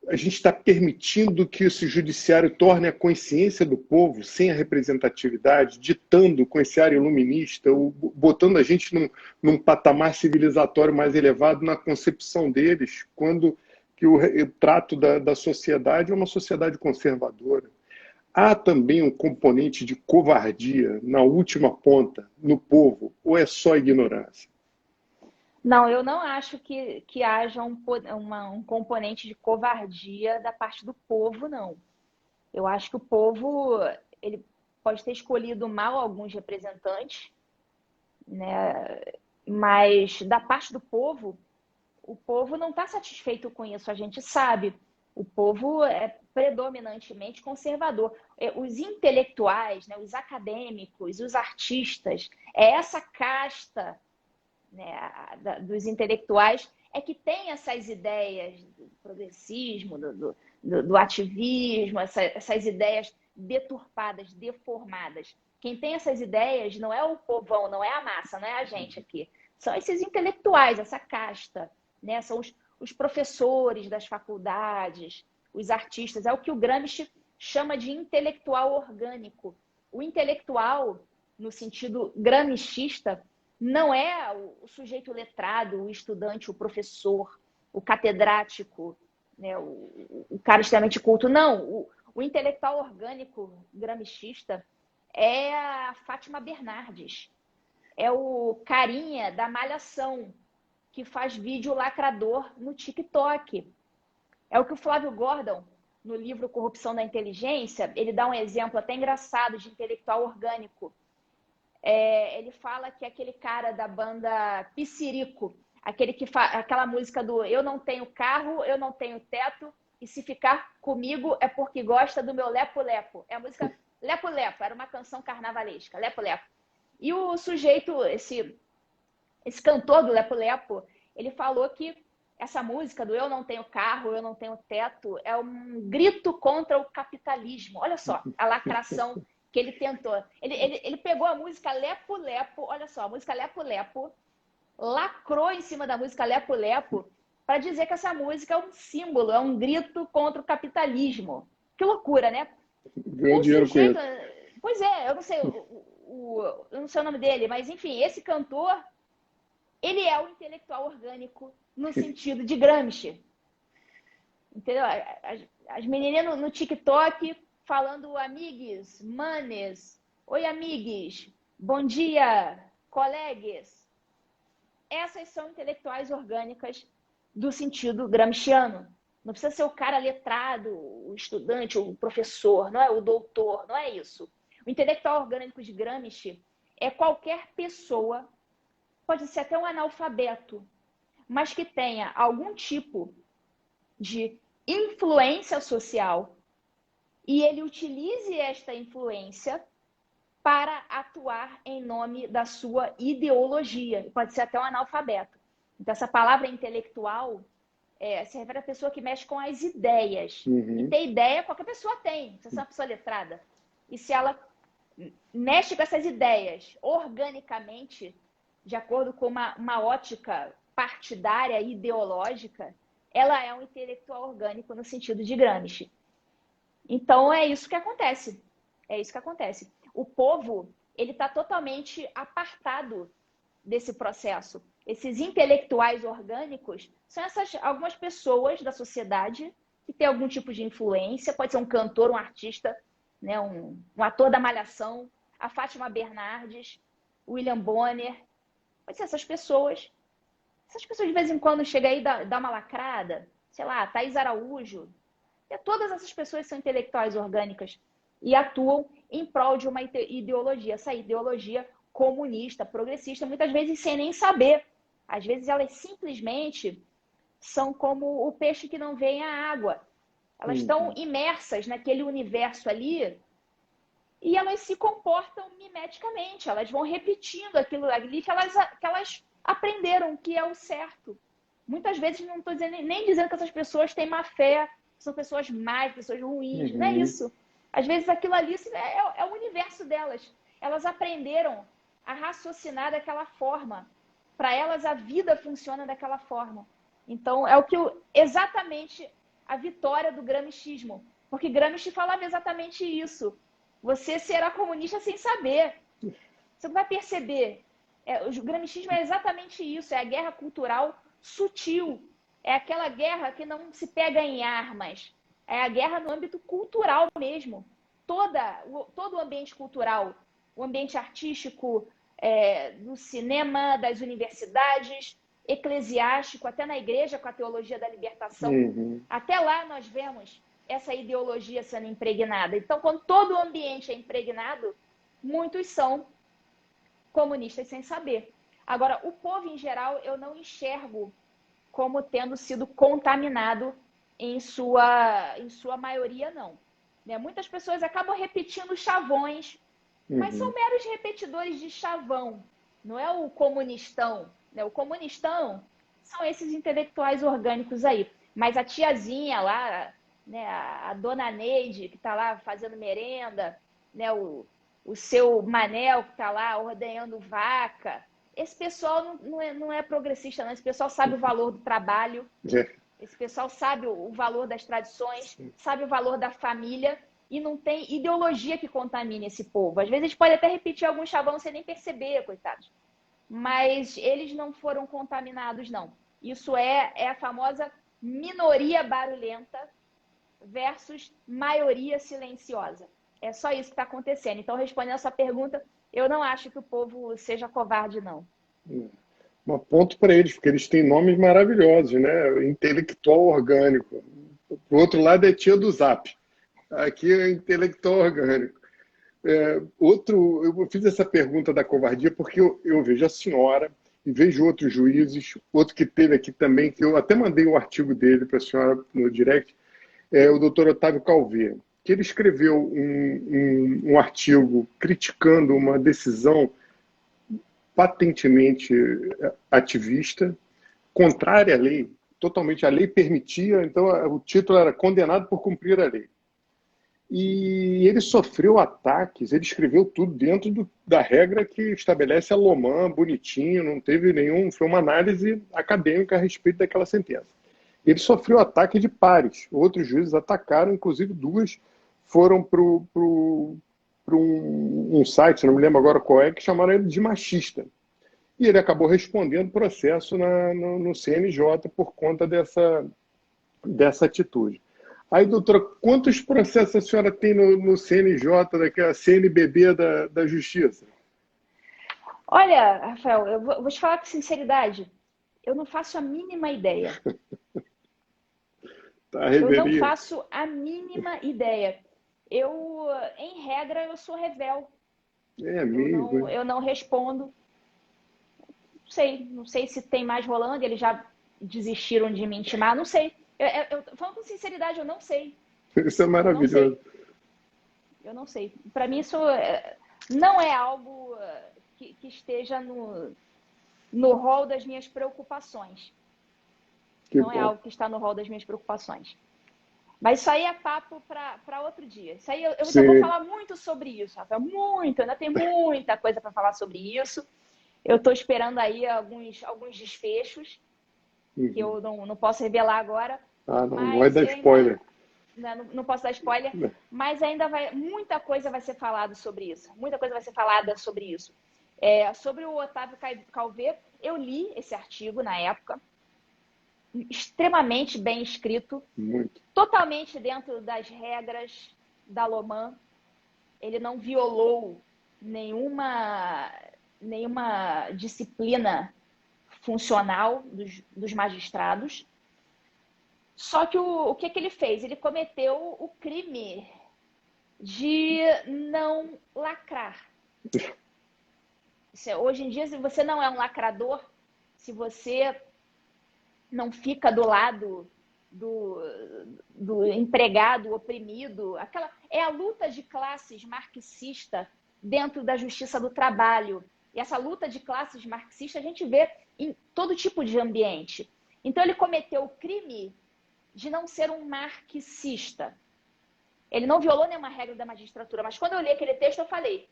a gente está permitindo que esse judiciário torne a consciência do povo sem a representatividade, ditando com esse ar iluminista, botando a gente num patamar civilizatório mais elevado na concepção deles, quando que o trato da sociedade é uma sociedade conservadora. Há também um componente de covardia na última ponta, no povo, ou é só ignorância? Não, eu não acho que haja um componente de covardia da parte do povo, não. Eu acho que o povo ele pode ter escolhido mal alguns representantes, né? Mas da parte do povo, o povo não está satisfeito com isso, a gente sabe. O povo é predominantemente conservador. Os intelectuais, né, os acadêmicos, os artistas, essa casta, né, dos intelectuais que tem essas ideias do progressismo, do ativismo, essas ideias deturpadas, deformadas. Quem tem essas ideias não é o povão, não é a massa, não é a gente aqui. São esses intelectuais, essa casta, né? São os professores das faculdades, os artistas. É o que o Gramsci chama de intelectual orgânico. O intelectual, no sentido gramscista, não é o sujeito letrado, o estudante, o professor, o catedrático, né, o cara extremamente culto. Não, o intelectual orgânico gramscista é a Fátima Bernardes, é o carinha da Malhação, que faz vídeo lacrador no TikTok. É o que o Flávio Gordon, no livro Corrupção da Inteligência, ele dá um exemplo até engraçado de intelectual orgânico. Ele fala que aquele cara da banda Pissirico, aquela música do eu não tenho carro, eu não tenho teto, e se ficar comigo é porque gosta do meu lepo-lepo. É a música Lepo-Lepo, era uma canção carnavalesca, Lepo-Lepo. E o sujeito, esse cantor do Lepo-Lepo, ele falou que essa música do eu não tenho carro, eu não tenho teto, é um grito contra o capitalismo. Olha só a lacração que ele tentou. Ele pegou a música Lepo-Lepo, olha só, a música Lepo-Lepo, lacrou em cima da música Lepo-Lepo para dizer que essa música é um símbolo, é um grito contra o capitalismo. Que loucura, né? Ganhou dinheiro com isso. Pois é, eu não sei eu não sei o nome dele, mas enfim, esse cantor, ele é o intelectual orgânico no sentido de Gramsci. Entendeu? As menininhas no TikTok falando amigues, manes, oi amigues, bom dia, colegues. Essas são intelectuais orgânicas do sentido gramsciano. Não precisa ser o cara letrado, o estudante, o professor, não é o doutor, não é isso. O intelectual orgânico de Gramsci é qualquer pessoa, pode ser até um analfabeto, mas que tenha algum tipo de influência social e ele utilize esta influência para atuar em nome da sua ideologia. Pode ser até um analfabeto. Então, essa palavra intelectual se refere à pessoa que mexe com as ideias. Uhum. E ter ideia, qualquer pessoa tem. Você é uma pessoa letrada. E se ela mexe com essas ideias organicamente, de acordo com uma ótica partidária, ideológica, ela é um intelectual orgânico no sentido de Gramsci. Então, é isso que acontece. É isso que acontece. O povo, ele está totalmente apartado desse processo. Esses intelectuais orgânicos são algumas pessoas da sociedade que têm algum tipo de influência, pode ser um cantor, um artista, né, um ator da Malhação, a Fátima Bernardes, o William Bonner. Pode ser essas pessoas. Essas pessoas de vez em quando chegam aí e dão uma lacrada. Sei lá, Thaís Araújo. Todas essas pessoas são intelectuais orgânicas e atuam em prol de uma ideologia. Essa ideologia comunista, progressista, muitas vezes sem nem saber. Às vezes elas simplesmente são como o peixe que não vê a água. Elas estão imersas naquele universo ali e elas se comportam mimeticamente. Elas vão repetindo aquilo ali que elas aprenderam que é o certo. Muitas vezes não estou nem dizendo que essas pessoas têm má fé, são pessoas más, pessoas ruins. Não é isso. Às vezes aquilo ali é o universo delas. Elas aprenderam a raciocinar daquela forma. Para elas, a vida funciona daquela forma. Então, é exatamente a vitória do gramscismo. Porque Gramsci falava exatamente isso. Você será comunista sem saber. Você não vai perceber. O gramscismo é exatamente isso. É a guerra cultural sutil. É aquela guerra que não se pega em armas. É a guerra no âmbito cultural mesmo. Todo o ambiente cultural, o ambiente artístico, do cinema, das universidades, eclesiástico, até na igreja com a teologia da libertação. Até lá nós vemos essa ideologia sendo impregnada. Então, quando todo o ambiente é impregnado, muitos são comunistas sem saber. Agora, o povo em geral, eu não enxergo como tendo sido contaminado em sua maioria, não. Né? Muitas pessoas acabam repetindo chavões, mas são meros repetidores de chavão. Não é o comunistão. Né? O comunistão são esses intelectuais orgânicos aí. Mas a tiazinha lá, né, a dona Neide, que está lá fazendo merenda, né, o seu Manel, que está lá ordenhando vaca, esse pessoal não é progressista, não. Esse pessoal sabe o valor do trabalho, esse pessoal sabe o valor das tradições, sabe o valor da família e não tem ideologia que contamine esse povo. Às vezes a gente pode até repetir alguns chavão sem nem perceber, coitados. Mas eles não foram contaminados, não. Isso é a famosa minoria barulhenta versus maioria silenciosa. É só isso que está acontecendo. Então, respondendo a sua pergunta, eu não acho que o povo seja covarde, não. Um ponto para eles, porque eles têm nomes maravilhosos, né? Intelectual orgânico. O outro lado é tia do Zap. Aqui é intelectual orgânico. Eu fiz essa pergunta da covardia porque eu vejo a senhora e vejo outros juízes, outro que teve aqui também, que eu até mandei um artigo dele para a senhora no direct, o doutor Otávio Calvé, que ele escreveu um artigo criticando uma decisão patentemente ativista, contrária à lei, totalmente a lei permitia, então o título era Condenado por Cumprir a Lei. E ele sofreu ataques, ele escreveu tudo dentro da regra que estabelece a Loman, bonitinho, não teve nenhum, foi uma análise acadêmica a respeito daquela sentença. Ele sofreu ataque de pares, outros juízes atacaram, inclusive duas foram para um site, não me lembro agora qual é, que chamaram ele de machista. E ele acabou respondendo processo no CNJ por conta dessa atitude. Aí, doutora, quantos processos a senhora tem no CNJ, daquela CNBB da Justiça? Olha, Rafael, eu vou te falar com sinceridade, eu não faço a mínima ideia. Tá, eu não faço a mínima ideia. Em regra, eu sou revel. É mesmo? Eu não respondo. Não sei se tem mais rolando, eles já desistiram de me intimar, não sei. Falando com sinceridade, eu não sei. Isso é maravilhoso. Eu não sei. Para mim, isso não é algo que esteja no rol das minhas preocupações. Não é algo que está no rol das minhas preocupações. Mas isso aí é papo para outro dia. Isso aí eu ainda vou falar muito sobre isso, Rafael. Muito, ainda tem muita coisa para falar sobre isso. Eu estou esperando aí alguns desfechos que eu não posso revelar agora. Não vai dar spoiler. Não posso dar spoiler, mas ainda muita coisa vai ser falada sobre isso. Muita coisa vai ser falada sobre isso. Sobre o Otávio Calvé, eu li esse artigo na época, extremamente bem escrito, totalmente dentro das regras da Loman. Ele não violou nenhuma disciplina funcional dos magistrados. Só que o que ele fez? Ele cometeu o crime de não lacrar. Hoje em dia, se você não é um lacrador, se você não fica do lado do empregado oprimido, é a luta de classes marxista dentro da justiça do trabalho. E essa luta de classes marxista a gente vê em todo tipo de ambiente. Então, ele cometeu o crime de não ser um marxista. Ele não violou nenhuma regra da magistratura, mas quando eu li aquele texto, eu falei,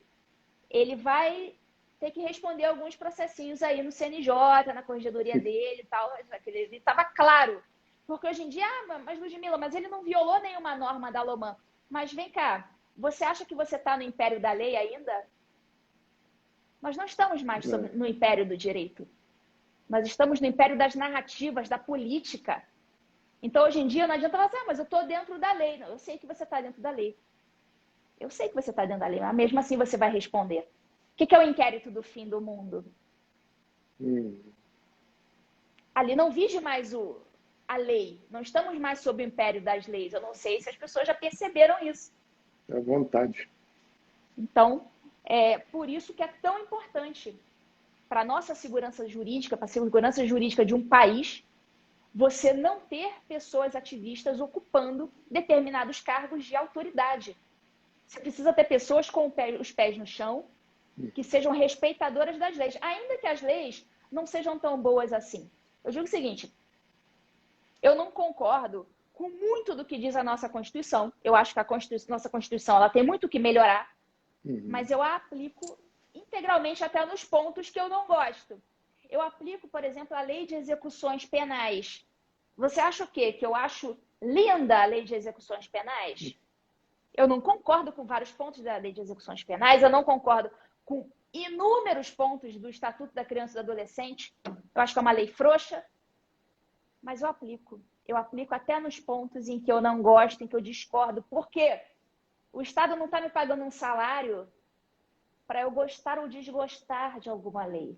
ele vai ter que responder alguns processinhos aí no CNJ, na corregedoria dele e tal. Ele estava claro. Porque hoje em dia, mas Ludmila, mas ele não violou nenhuma norma da Loman. Mas vem cá, você acha que você está no império da lei ainda? Nós não estamos mais no império do direito. Nós estamos no império das narrativas, da política. Então, hoje em dia, não adianta falar assim, mas eu estou dentro da lei. Não, eu sei que você está dentro da lei. Eu sei que você está dentro da lei, mas mesmo assim você vai responder. O que é o inquérito do fim do mundo? Ali não vige mais a lei. Não estamos mais sob o império das leis. Eu não sei se as pessoas já perceberam isso. À vontade. Então, é por isso que é tão importante para a nossa segurança jurídica, para a segurança jurídica de um país, você não ter pessoas ativistas ocupando determinados cargos de autoridade. Você precisa ter pessoas com os pés no chão, que sejam respeitadoras das leis, ainda que as leis não sejam tão boas assim. Eu digo o seguinte, eu não concordo com muito do que diz a nossa Constituição. Eu acho que nossa Constituição ela tem muito o que melhorar, mas eu a aplico integralmente até nos pontos que eu não gosto. Eu aplico, por exemplo, a Lei de Execuções Penais. Você acha o quê? Que eu acho linda a Lei de Execuções Penais? Eu não concordo com vários pontos da Lei de Execuções Penais, eu não concordo com inúmeros pontos do Estatuto da Criança e do Adolescente. Eu acho que é uma lei frouxa, mas eu aplico. Eu aplico até nos pontos em que eu não gosto, em que eu discordo. Por quê? O Estado não está me pagando um salário para eu gostar ou desgostar de alguma lei.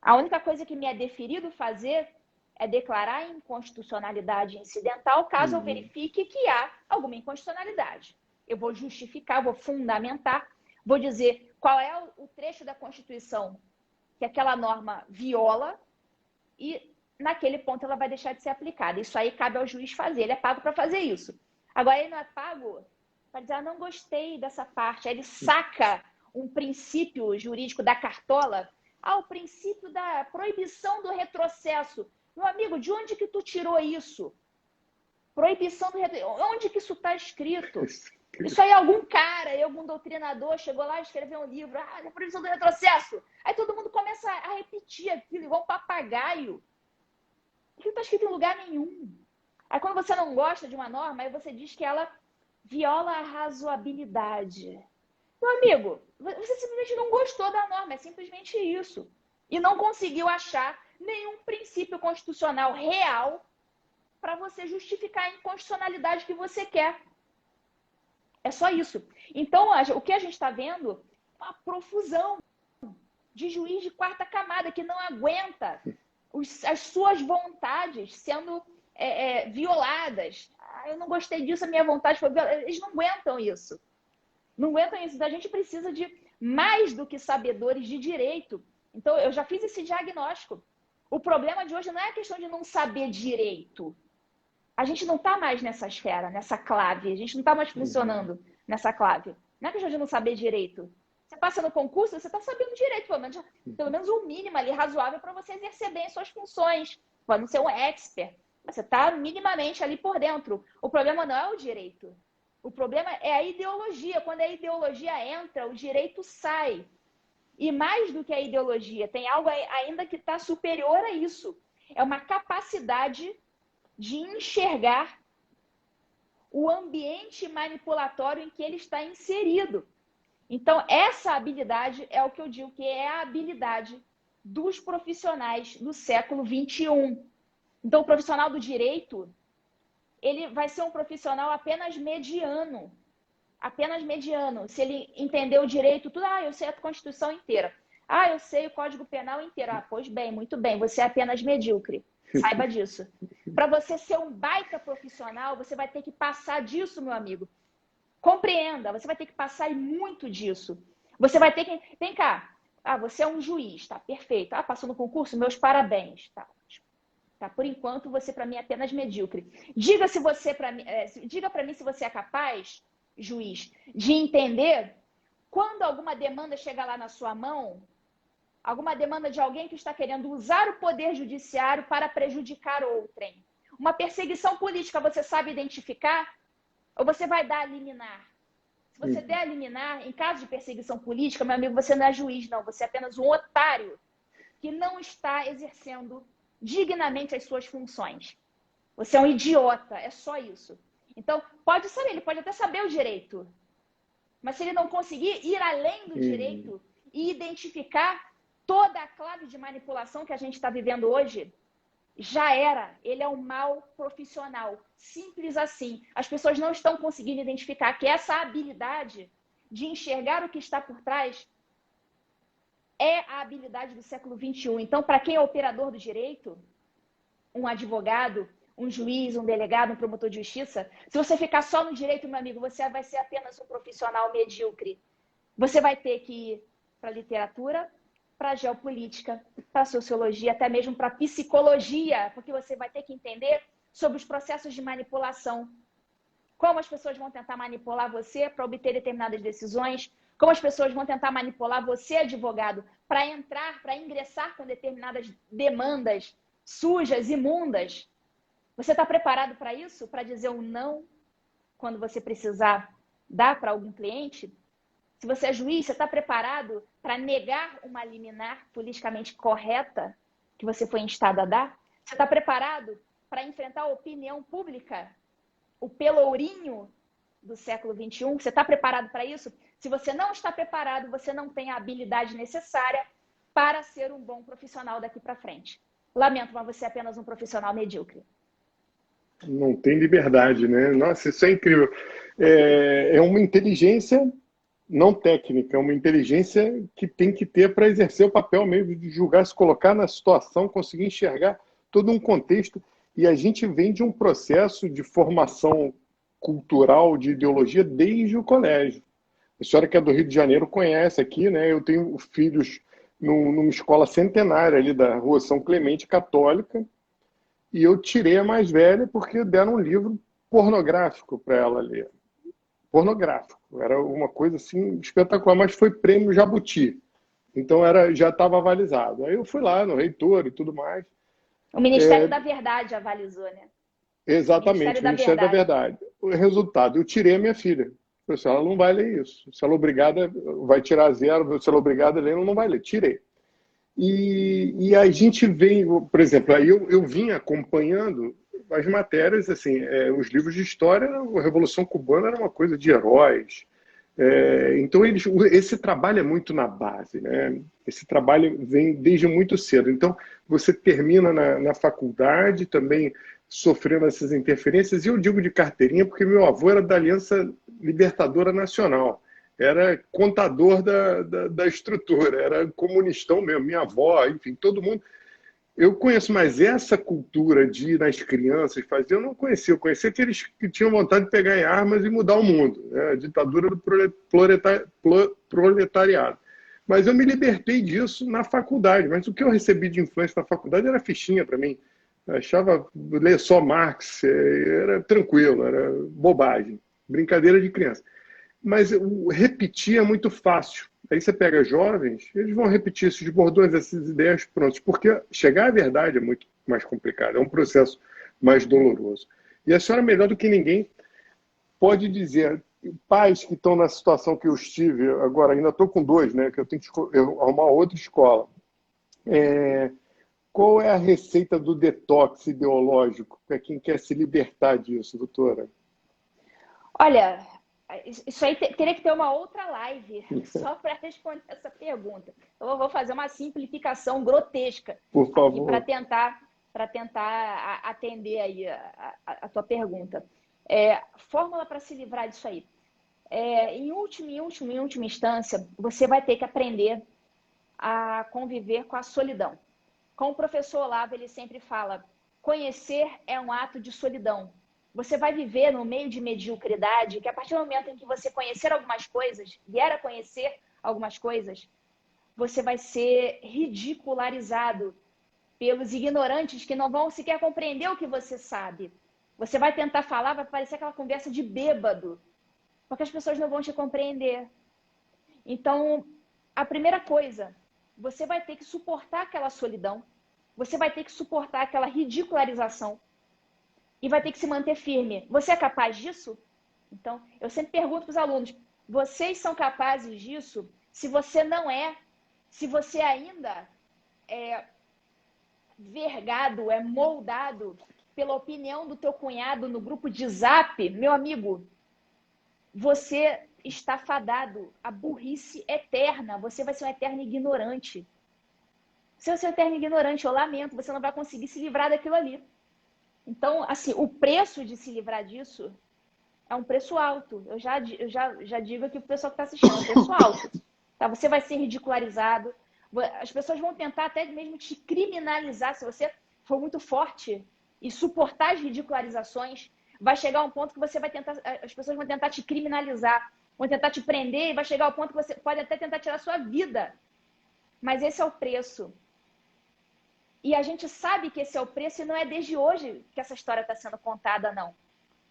A única coisa que me é deferido fazer é declarar inconstitucionalidade incidental caso eu verifique que há alguma inconstitucionalidade. Eu vou justificar, vou fundamentar, vou dizer qual é o trecho da Constituição que aquela norma viola e naquele ponto ela vai deixar de ser aplicada. Isso aí cabe ao juiz fazer, ele é pago para fazer isso. Agora ele não é pago para dizer, não gostei dessa parte. Aí ele saca um princípio jurídico da cartola, o princípio da proibição do retrocesso. Meu amigo, de onde que tu tirou isso? Proibição do retrocesso. Onde que isso está escrito? Isso aí algum cara, algum doutrinador chegou lá e escreveu um livro, a proibição do retrocesso. Aí todo mundo começa a repetir aquilo, igual um papagaio. Aquilo não está escrito em lugar nenhum. Aí quando você não gosta de uma norma, aí você diz que ela viola a razoabilidade. Meu amigo, você simplesmente não gostou da norma, é simplesmente isso. E não conseguiu achar nenhum princípio constitucional real para você justificar a inconstitucionalidade que você quer. É só isso. Então, o que a gente está vendo é uma profusão de juiz de quarta camada que não aguenta as suas vontades sendo violadas. Eu não gostei disso, a minha vontade foi violada. Eles não aguentam isso. Não aguentam isso. A gente precisa de mais do que sabedores de direito. Então, eu já fiz esse diagnóstico. O problema de hoje não é a questão de não saber direito. A gente não está mais nessa esfera, nessa clave. A gente não está mais funcionando nessa clave. Não é questão de não saber direito. Você passa no concurso, você está sabendo direito, pelo menos o mínimo ali razoável para você exercer bem as suas funções. Pode não ser um expert. Você está minimamente ali por dentro. O problema não é o direito. O problema é a ideologia. Quando a ideologia entra, o direito sai. E mais do que a ideologia, tem algo ainda que está superior a isso. É uma capacidade de enxergar o ambiente manipulatório em que ele está inserido. Então, essa habilidade é o que eu digo que é a habilidade dos profissionais do século XXI. Então, o profissional do direito, ele vai ser um profissional apenas mediano. Apenas mediano. Se ele entender o direito, tudo, eu sei a Constituição inteira. Eu sei o Código Penal inteiro. Pois bem, muito bem, você é apenas medíocre. Saiba disso. Para você ser um baita profissional, você vai ter que passar disso, meu amigo. Compreenda, você vai ter que passar muito disso. Você vai ter que... Vem cá. Você é um juiz, tá? Perfeito. Passou no concurso? Meus parabéns. Tá. Por enquanto, você para mim é apenas medíocre. Diga para mim se você é capaz, juiz, de entender quando alguma demanda chega lá na sua mão, alguma demanda de alguém que está querendo usar o poder judiciário para prejudicar outrem. Uma perseguição política, você sabe identificar? Ou você vai dar a liminar? Se você der a liminar, em caso de perseguição política, meu amigo, você não é juiz, não. Você é apenas um otário que não está exercendo dignamente as suas funções. Você é um idiota, é só isso. Então, pode saber, ele pode até saber o direito. Mas se ele não conseguir ir além do direito e identificar toda a clave de manipulação que a gente está vivendo hoje, já era. Ele é um mau profissional. Simples assim. As pessoas não estão conseguindo identificar que essa habilidade de enxergar o que está por trás é a habilidade do século XXI. Então, para quem é operador do direito, um advogado, um juiz, um delegado, um promotor de justiça, se você ficar só no direito, meu amigo, você vai ser apenas um profissional medíocre. Você vai ter que ir para a literatura, para a geopolítica, para a sociologia, até mesmo para a psicologia, porque você vai ter que entender sobre os processos de manipulação. Como as pessoas vão tentar manipular você para obter determinadas decisões, como as pessoas vão tentar manipular você, advogado, para ingressar com determinadas demandas sujas, imundas. Você está preparado para isso? Para dizer um não quando você precisar dar para algum cliente? Se você é juiz, você está preparado para negar uma liminar politicamente correta que você foi instado a dar? Você está preparado para enfrentar a opinião pública, o pelourinho do século XXI? Você está preparado para isso? Se você não está preparado, você não tem a habilidade necessária para ser um bom profissional daqui para frente. Lamento, mas você é apenas um profissional medíocre. Não tem liberdade, né? Nossa, isso é incrível. É uma inteligência não técnica, é uma inteligência que tem que ter para exercer o papel mesmo de julgar, se colocar na situação, conseguir enxergar todo um contexto. E a gente vem de um processo de formação cultural, de ideologia, desde o colégio. A senhora que é do Rio de Janeiro conhece aqui, né? Eu tenho filhos numa escola centenária ali da Rua São Clemente, católica, e eu tirei a mais velha porque deram um livro pornográfico para ela ler. Pornográfico. Era uma coisa assim espetacular, mas foi prêmio Jabuti. Então já estava avalizado. Aí eu fui lá no reitor e tudo mais. O Ministério da Verdade avalizou, né? Exatamente, o Ministério da Verdade. O resultado, eu tirei a minha filha. Eu falei, ela não vai ler isso. Se ela é obrigada, vai tirar zero. Se ela é obrigada a ler, ela não vai ler. Tirei. E a gente vem, por exemplo, aí eu vim acompanhando as matérias, assim, os livros de história, a Revolução Cubana era uma coisa de heróis. Então, esse trabalho é muito na base, né? Esse trabalho vem desde muito cedo. Então, você termina na faculdade também sofrendo essas interferências. E eu digo de carteirinha porque meu avô era da Aliança Libertadora Nacional. Era contador da estrutura, era comunistão mesmo, minha avó, enfim, todo mundo. Eu conheço mais essa cultura de ir nas crianças fazer, eu não conhecia. Eu conhecia aqueles que tinham vontade de pegar em armas e mudar o mundo, né? A ditadura do proletariado. Mas eu me libertei disso na faculdade. Mas o que eu recebi de influência na faculdade era fichinha para mim. Eu achava ler só Marx, era tranquilo, era bobagem, brincadeira de criança. Mas repetir é muito fácil. Aí você pega jovens, eles vão repetir esses bordões, essas ideias prontas, porque chegar à verdade é muito mais complicado, é um processo mais doloroso. E a senhora, melhor do que ninguém, pode dizer, pais que estão na situação que eu estive, agora ainda estou com dois, né, que eu tenho que arrumar outra escola. Qual é a receita do detox ideológico para quem quer se libertar disso, doutora? Olha, isso aí teria que ter uma outra live só para responder essa pergunta. Eu vou fazer uma simplificação grotesca por favor, para tentar atender aí a tua pergunta. Fórmula para se livrar disso aí. Em última instância, você vai ter que aprender a conviver com a solidão. Como o professor Olavo, ele sempre fala, conhecer é um ato de solidão. Você vai viver no meio de mediocridade, que a partir do momento em que você conhecer algumas coisas, vier a conhecer algumas coisas, você vai ser ridicularizado pelos ignorantes que não vão sequer compreender o que você sabe. Você vai tentar falar, vai parecer aquela conversa de bêbado, porque as pessoas não vão te compreender. Então, a primeira coisa, você vai ter que suportar aquela solidão, você vai ter que suportar aquela ridicularização, e vai ter que se manter firme. Você é capaz disso? Então, eu sempre pergunto para os alunos, vocês são capazes disso? Se você não é, se você ainda é vergado, é moldado pela opinião do teu cunhado no grupo de Zap, meu amigo, você está fadado à burrice eterna. Você vai ser um eterno ignorante. Você vai ser um eterno ignorante, eu lamento, você não vai conseguir se livrar daquilo ali. Então, assim, o preço de se livrar disso é um preço alto. Eu já digo aqui para o pessoal que está assistindo, é um preço alto. Tá? Você vai ser ridicularizado. As pessoas vão tentar até mesmo te criminalizar. Se você for muito forte e suportar as ridicularizações, vai chegar um ponto que você vai tentar, as pessoas vão tentar te criminalizar, vão tentar te prender e vai chegar ao ponto que você pode até tentar tirar a sua vida. Mas esse é o preço. E a gente sabe que esse é o preço e não é desde hoje que essa história está sendo contada, não.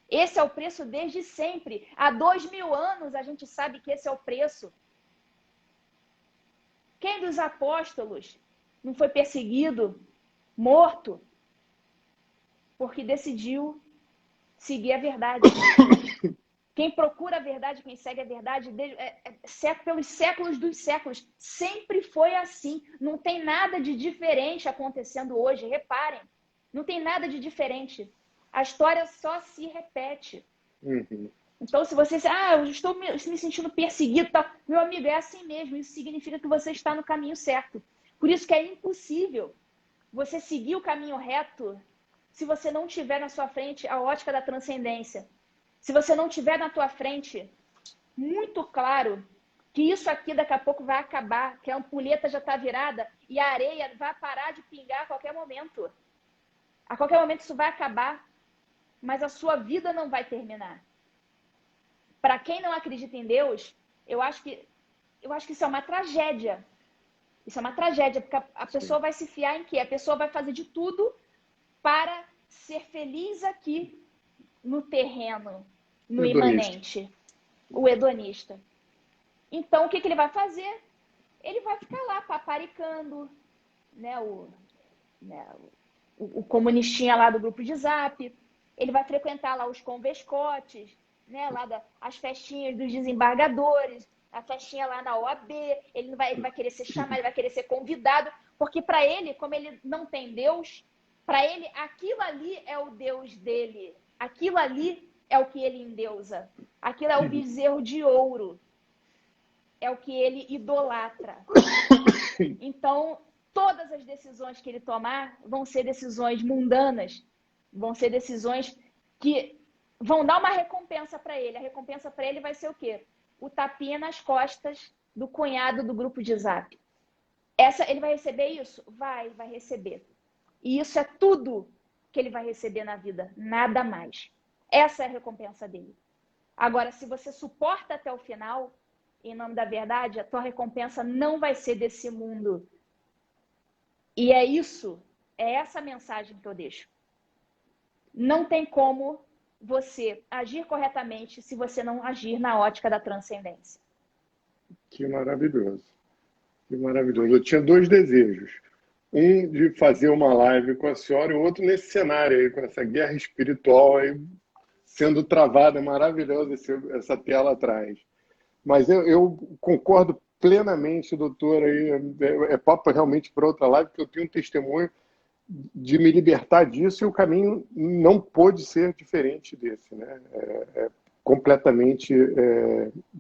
Esse é o preço desde sempre. Há 2000 anos a gente sabe que esse é o preço. Quem dos apóstolos não foi perseguido, morto, porque decidiu seguir a verdade? Quem procura a verdade, quem segue a verdade, pelos séculos dos séculos, sempre foi assim. Não tem nada de diferente acontecendo hoje. Reparem, não tem nada de diferente. A história só se repete. Uhum. Então, se você diz, eu estou me sentindo perseguido, tal, meu amigo, é assim mesmo. Isso significa que você está no caminho certo. Por isso que é impossível você seguir o caminho reto se você não tiver na sua frente a ótica da transcendência. Se você não tiver na tua frente muito claro que isso aqui daqui a pouco vai acabar, que a ampulheta já está virada e a areia vai parar de pingar a qualquer momento. A qualquer momento isso vai acabar, mas a sua vida não vai terminar. Para quem não acredita em Deus, eu acho que isso é uma tragédia. Isso é uma tragédia, porque a pessoa vai se fiar em quê? A pessoa vai fazer de tudo para ser feliz aqui no terreno, no imanente, o hedonista. Então, o que ele vai fazer? Ele vai ficar lá paparicando, né, o comunistinha lá do grupo de Zap, ele vai frequentar lá os convescotes, né, lá as festinhas dos desembargadores, a festinha lá na OAB, ele vai querer ser chamado, ele vai querer ser convidado, porque para ele, como ele não tem Deus, para ele aquilo ali é o Deus dele, aquilo ali é o que ele endeusa, aquilo é o bezerro de ouro, é o que ele idolatra. Então, todas as decisões que ele tomar vão ser decisões mundanas, vão ser decisões que vão dar uma recompensa para ele. A recompensa para ele vai ser o quê? O tapinha nas costas do cunhado do grupo de Zap. Ele vai receber isso? Vai receber. E isso é tudo que ele vai receber na vida, nada mais. Essa é a recompensa dele. Agora, se você suporta até o final, em nome da verdade, a tua recompensa não vai ser desse mundo. E é essa mensagem que eu deixo. Não tem como você agir corretamente se você não agir na ótica da transcendência. Que maravilhoso. Que maravilhoso. Eu tinha 2 desejos. Um de fazer uma live com a senhora e o outro nesse cenário aí, com essa guerra espiritual aí sendo travada, maravilhosa essa tela atrás. Mas eu concordo plenamente, doutor, aí é papo realmente para outra live, porque eu tenho um testemunho de me libertar disso e o caminho não pôde ser diferente desse, né? Completamente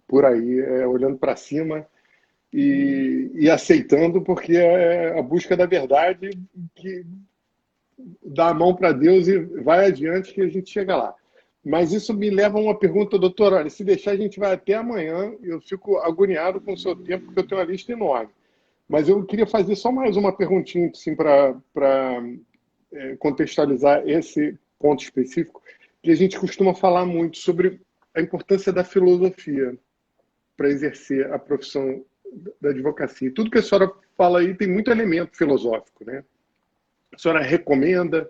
por aí, olhando para cima e aceitando, porque é a busca da verdade que dá a mão para Deus e vai adiante que a gente chega lá. Mas isso me leva a uma pergunta, doutor. Olha, se deixar, a gente vai até amanhã. Eu fico agoniado com o seu tempo, porque eu tenho uma lista enorme. Mas eu queria fazer só mais uma perguntinha assim, para contextualizar esse ponto específico, que a gente costuma falar muito sobre a importância da filosofia para exercer a profissão da advocacia. E tudo que a senhora fala aí tem muito elemento filosófico, né? A senhora recomenda,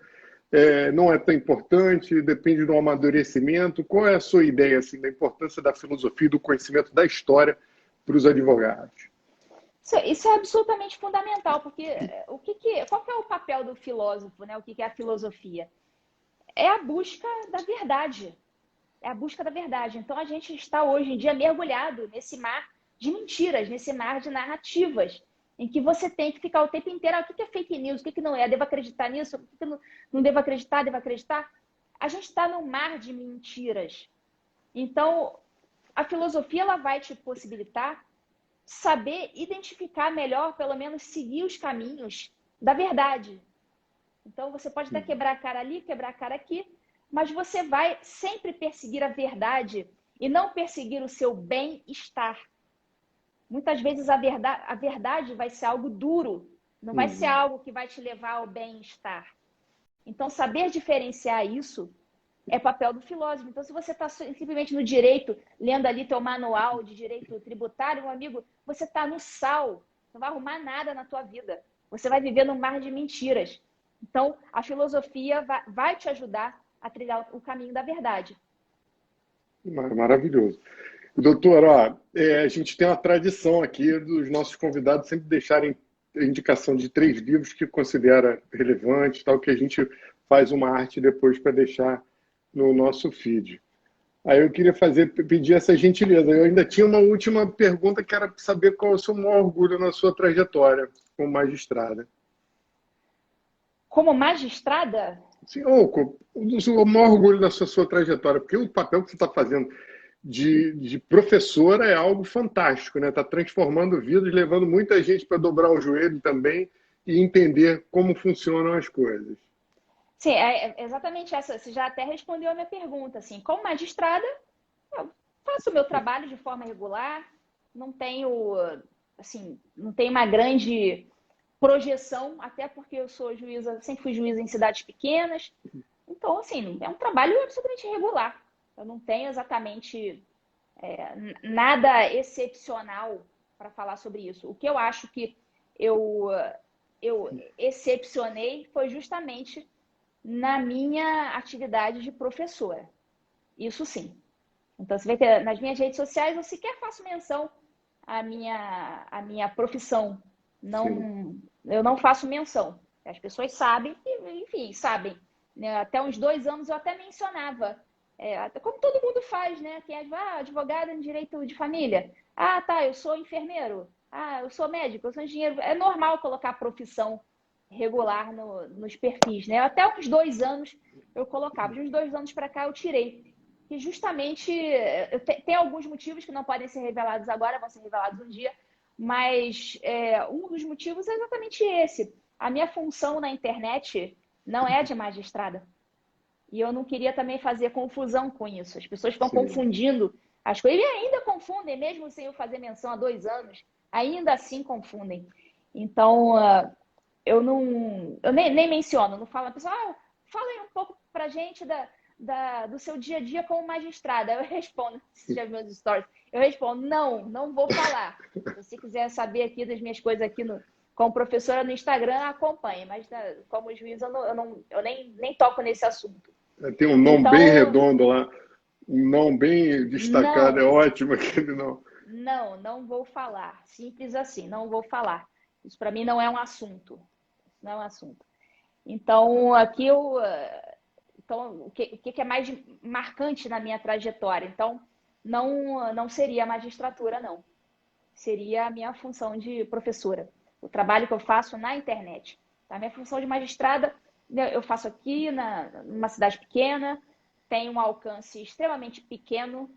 não é tão importante, depende do amadurecimento. Qual é a sua ideia assim, da importância da filosofia e do conhecimento da história para os advogados? Isso é absolutamente fundamental, porque qual que é o papel do filósofo, né? O que é a filosofia? É a busca da verdade. É a busca da verdade. Então, a gente está hoje em dia mergulhado nesse mar de mentiras, nesse mar de narrativas, em que você tem que ficar o tempo inteiro, o que é fake news, o que não é, devo acreditar nisso, o que não devo acreditar, devo acreditar. A gente está num mar de mentiras. Então, a filosofia ela vai te possibilitar saber identificar melhor, pelo menos seguir os caminhos da verdade. Então, você pode até quebrar a cara ali, quebrar a cara aqui, mas você vai sempre perseguir a verdade e não perseguir o seu bem-estar. Muitas vezes a verdade vai ser algo duro, não vai ser algo que vai te levar ao bem-estar. Então, saber diferenciar isso é papel do filósofo. Então, se você está simplesmente no direito, lendo ali teu manual de direito tributário, meu amigo, você está no sal, não vai arrumar nada na tua vida. Você vai viver num mar de mentiras. Então, a filosofia vai te ajudar a trilhar o caminho da verdade. Maravilhoso. Doutor, a gente tem uma tradição aqui dos nossos convidados sempre deixarem a indicação de 3 livros que considera relevante, tal, que a gente faz uma arte depois para deixar no nosso feed. Aí eu queria pedir essa gentileza. Eu ainda tinha uma última pergunta, que era saber qual é o seu maior orgulho na sua trajetória como magistrada. Como magistrada? Sim, o maior orgulho na sua trajetória, porque o papel que você está fazendo de professora é algo fantástico, né? Está transformando vidas, levando muita gente para dobrar o joelho também e entender como funcionam as coisas. Sim, é exatamente essa. Você já até respondeu a minha pergunta. Assim, como magistrada, eu faço o meu trabalho de forma regular, não tenho, assim, não tenho uma grande projeção, até porque eu sou juíza, sempre fui juíza em cidades pequenas. Então, assim, é um trabalho absolutamente regular. Eu não tenho exatamente nada excepcional para falar sobre isso. O que eu acho que eu, eu excepcionei foi justamente na minha atividade de professora. Isso sim. Então, você vê que nas minhas redes sociais eu sequer faço menção à minha profissão. Sim. Eu não faço menção. As pessoas sabem, enfim, sabem. Né? Até uns 2 anos eu até mencionava, como todo mundo faz, né? Quem é advogado em direito de família. Ah, tá, eu sou enfermeiro. Ah, eu sou médico, eu sou engenheiro. É normal colocar profissão regular nos perfis, né? Até uns 2 anos eu colocava. De uns 2 anos para cá eu tirei. E justamente tem alguns motivos que não podem ser revelados agora, vão ser revelados um dia, mas um dos motivos é exatamente esse. A minha função na internet não é de magistrada. E eu não queria também fazer confusão com isso. As pessoas estão Sim. confundindo as coisas e ainda confundem, mesmo sem eu fazer menção há 2 anos, ainda assim confundem. Então, eu nem menciono, não falo, pessoal, fala aí um pouco pra gente do seu dia a dia como magistrada. Eu respondo, se já viu meus stories, eu respondo, não vou falar. Se você quiser saber aqui das minhas coisas aqui como professora no Instagram, acompanhe, mas como juiz eu nem toco nesse assunto. Tem um nome bem Então, redondo lá, um nome bem destacado, é não, ótimo aquele nome. não vou falar. Simples assim, não vou falar. Isso para mim não é um assunto. Não é um assunto. Então, aqui então, o que é mais marcante na minha trajetória? Então, não seria a magistratura, não. Seria a minha função de professora. O trabalho que eu faço na internet. A minha função de magistrada, eu faço aqui numa cidade pequena, tem um alcance extremamente pequeno,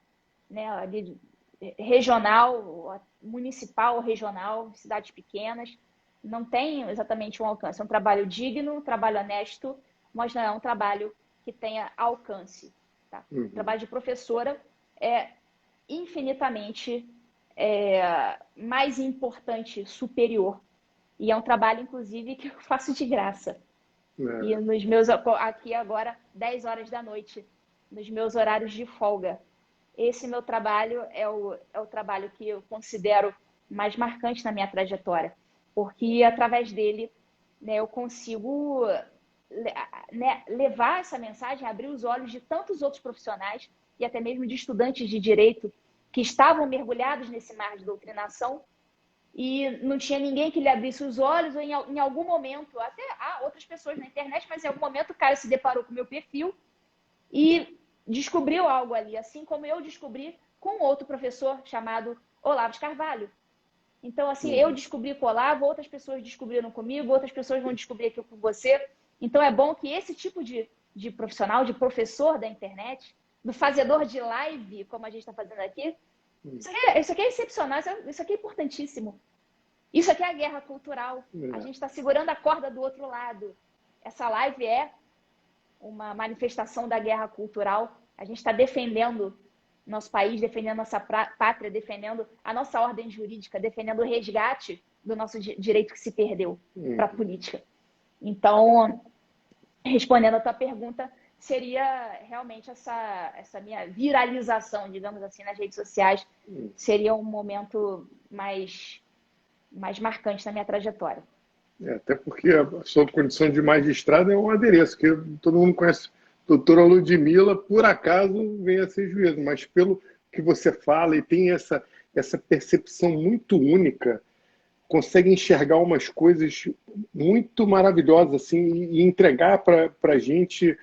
né, ali, regional, municipal, regional, cidades pequenas. Não tem exatamente um alcance. É um trabalho digno, um trabalho honesto, mas não é um trabalho que tenha alcance. Tá? O trabalho de professora é infinitamente mais importante, superior. E é um trabalho, inclusive, que eu faço de graça. E nos meus, aqui agora, 10 horas da noite, nos meus horários de folga. Esse meu trabalho é o trabalho que eu considero mais marcante na minha trajetória. Porque através dele, né, eu consigo levar essa mensagem, abrir os olhos de tantos outros profissionais e até mesmo de estudantes de direito que estavam mergulhados nesse mar de doutrinação e não tinha ninguém que lhe abrisse os olhos, ou em algum momento, até há outras pessoas na internet, mas em algum momento o cara se deparou com o meu perfil e descobriu algo ali, assim como eu descobri com outro professor chamado Olavo de Carvalho. Então, assim, eu descobri com o Olavo, outras pessoas descobriram comigo, outras pessoas vão descobrir aqui com você. Então, é bom que esse tipo de profissional, de professor da internet, do fazedor de live, como a gente está fazendo aqui, isso aqui é excepcional, isso aqui é importantíssimo. Isso aqui é a guerra cultural. A gente está segurando a corda do outro lado. Essa live é uma manifestação da guerra cultural. A gente está defendendo nosso país, defendendo nossa pátria, defendendo a nossa ordem jurídica, defendendo o resgate do nosso direito que se perdeu para a política. Então, respondendo a tua pergunta, seria realmente essa minha viralização, digamos assim, nas redes sociais, seria um momento mais marcante na minha trajetória. Até porque a sua condição de magistrada é um adereço, que todo mundo conhece. Doutora Ludmila, por acaso, vem a ser juízo, mas pelo que você fala e tem essa percepção muito única, consegue enxergar umas coisas muito maravilhosas assim, e entregar para a gente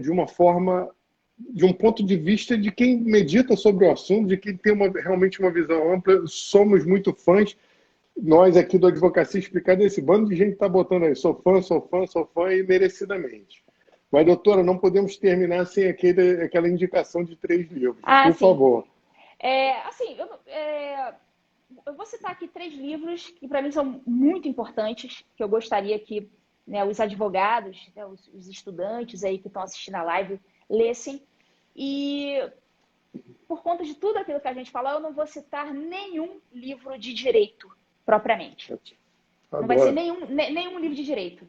de uma forma, de um ponto de vista de quem medita sobre o assunto, de quem tem realmente uma visão ampla. Somos muito fãs. Nós aqui do Advocacia Explicada, esse bando de gente está botando aí, sou fã, e merecidamente. Mas, doutora, não podemos terminar sem aquela indicação de 3 livros. Ah, Por sim. favor. Assim, eu vou citar aqui 3 livros que para mim são muito importantes, que eu gostaria que, né, os advogados, né, os estudantes aí que estão assistindo a live lessem. E por conta de tudo aquilo que a gente falou, eu não vou citar nenhum livro de direito propriamente. Não vai ser Adoro. nenhum livro de direito.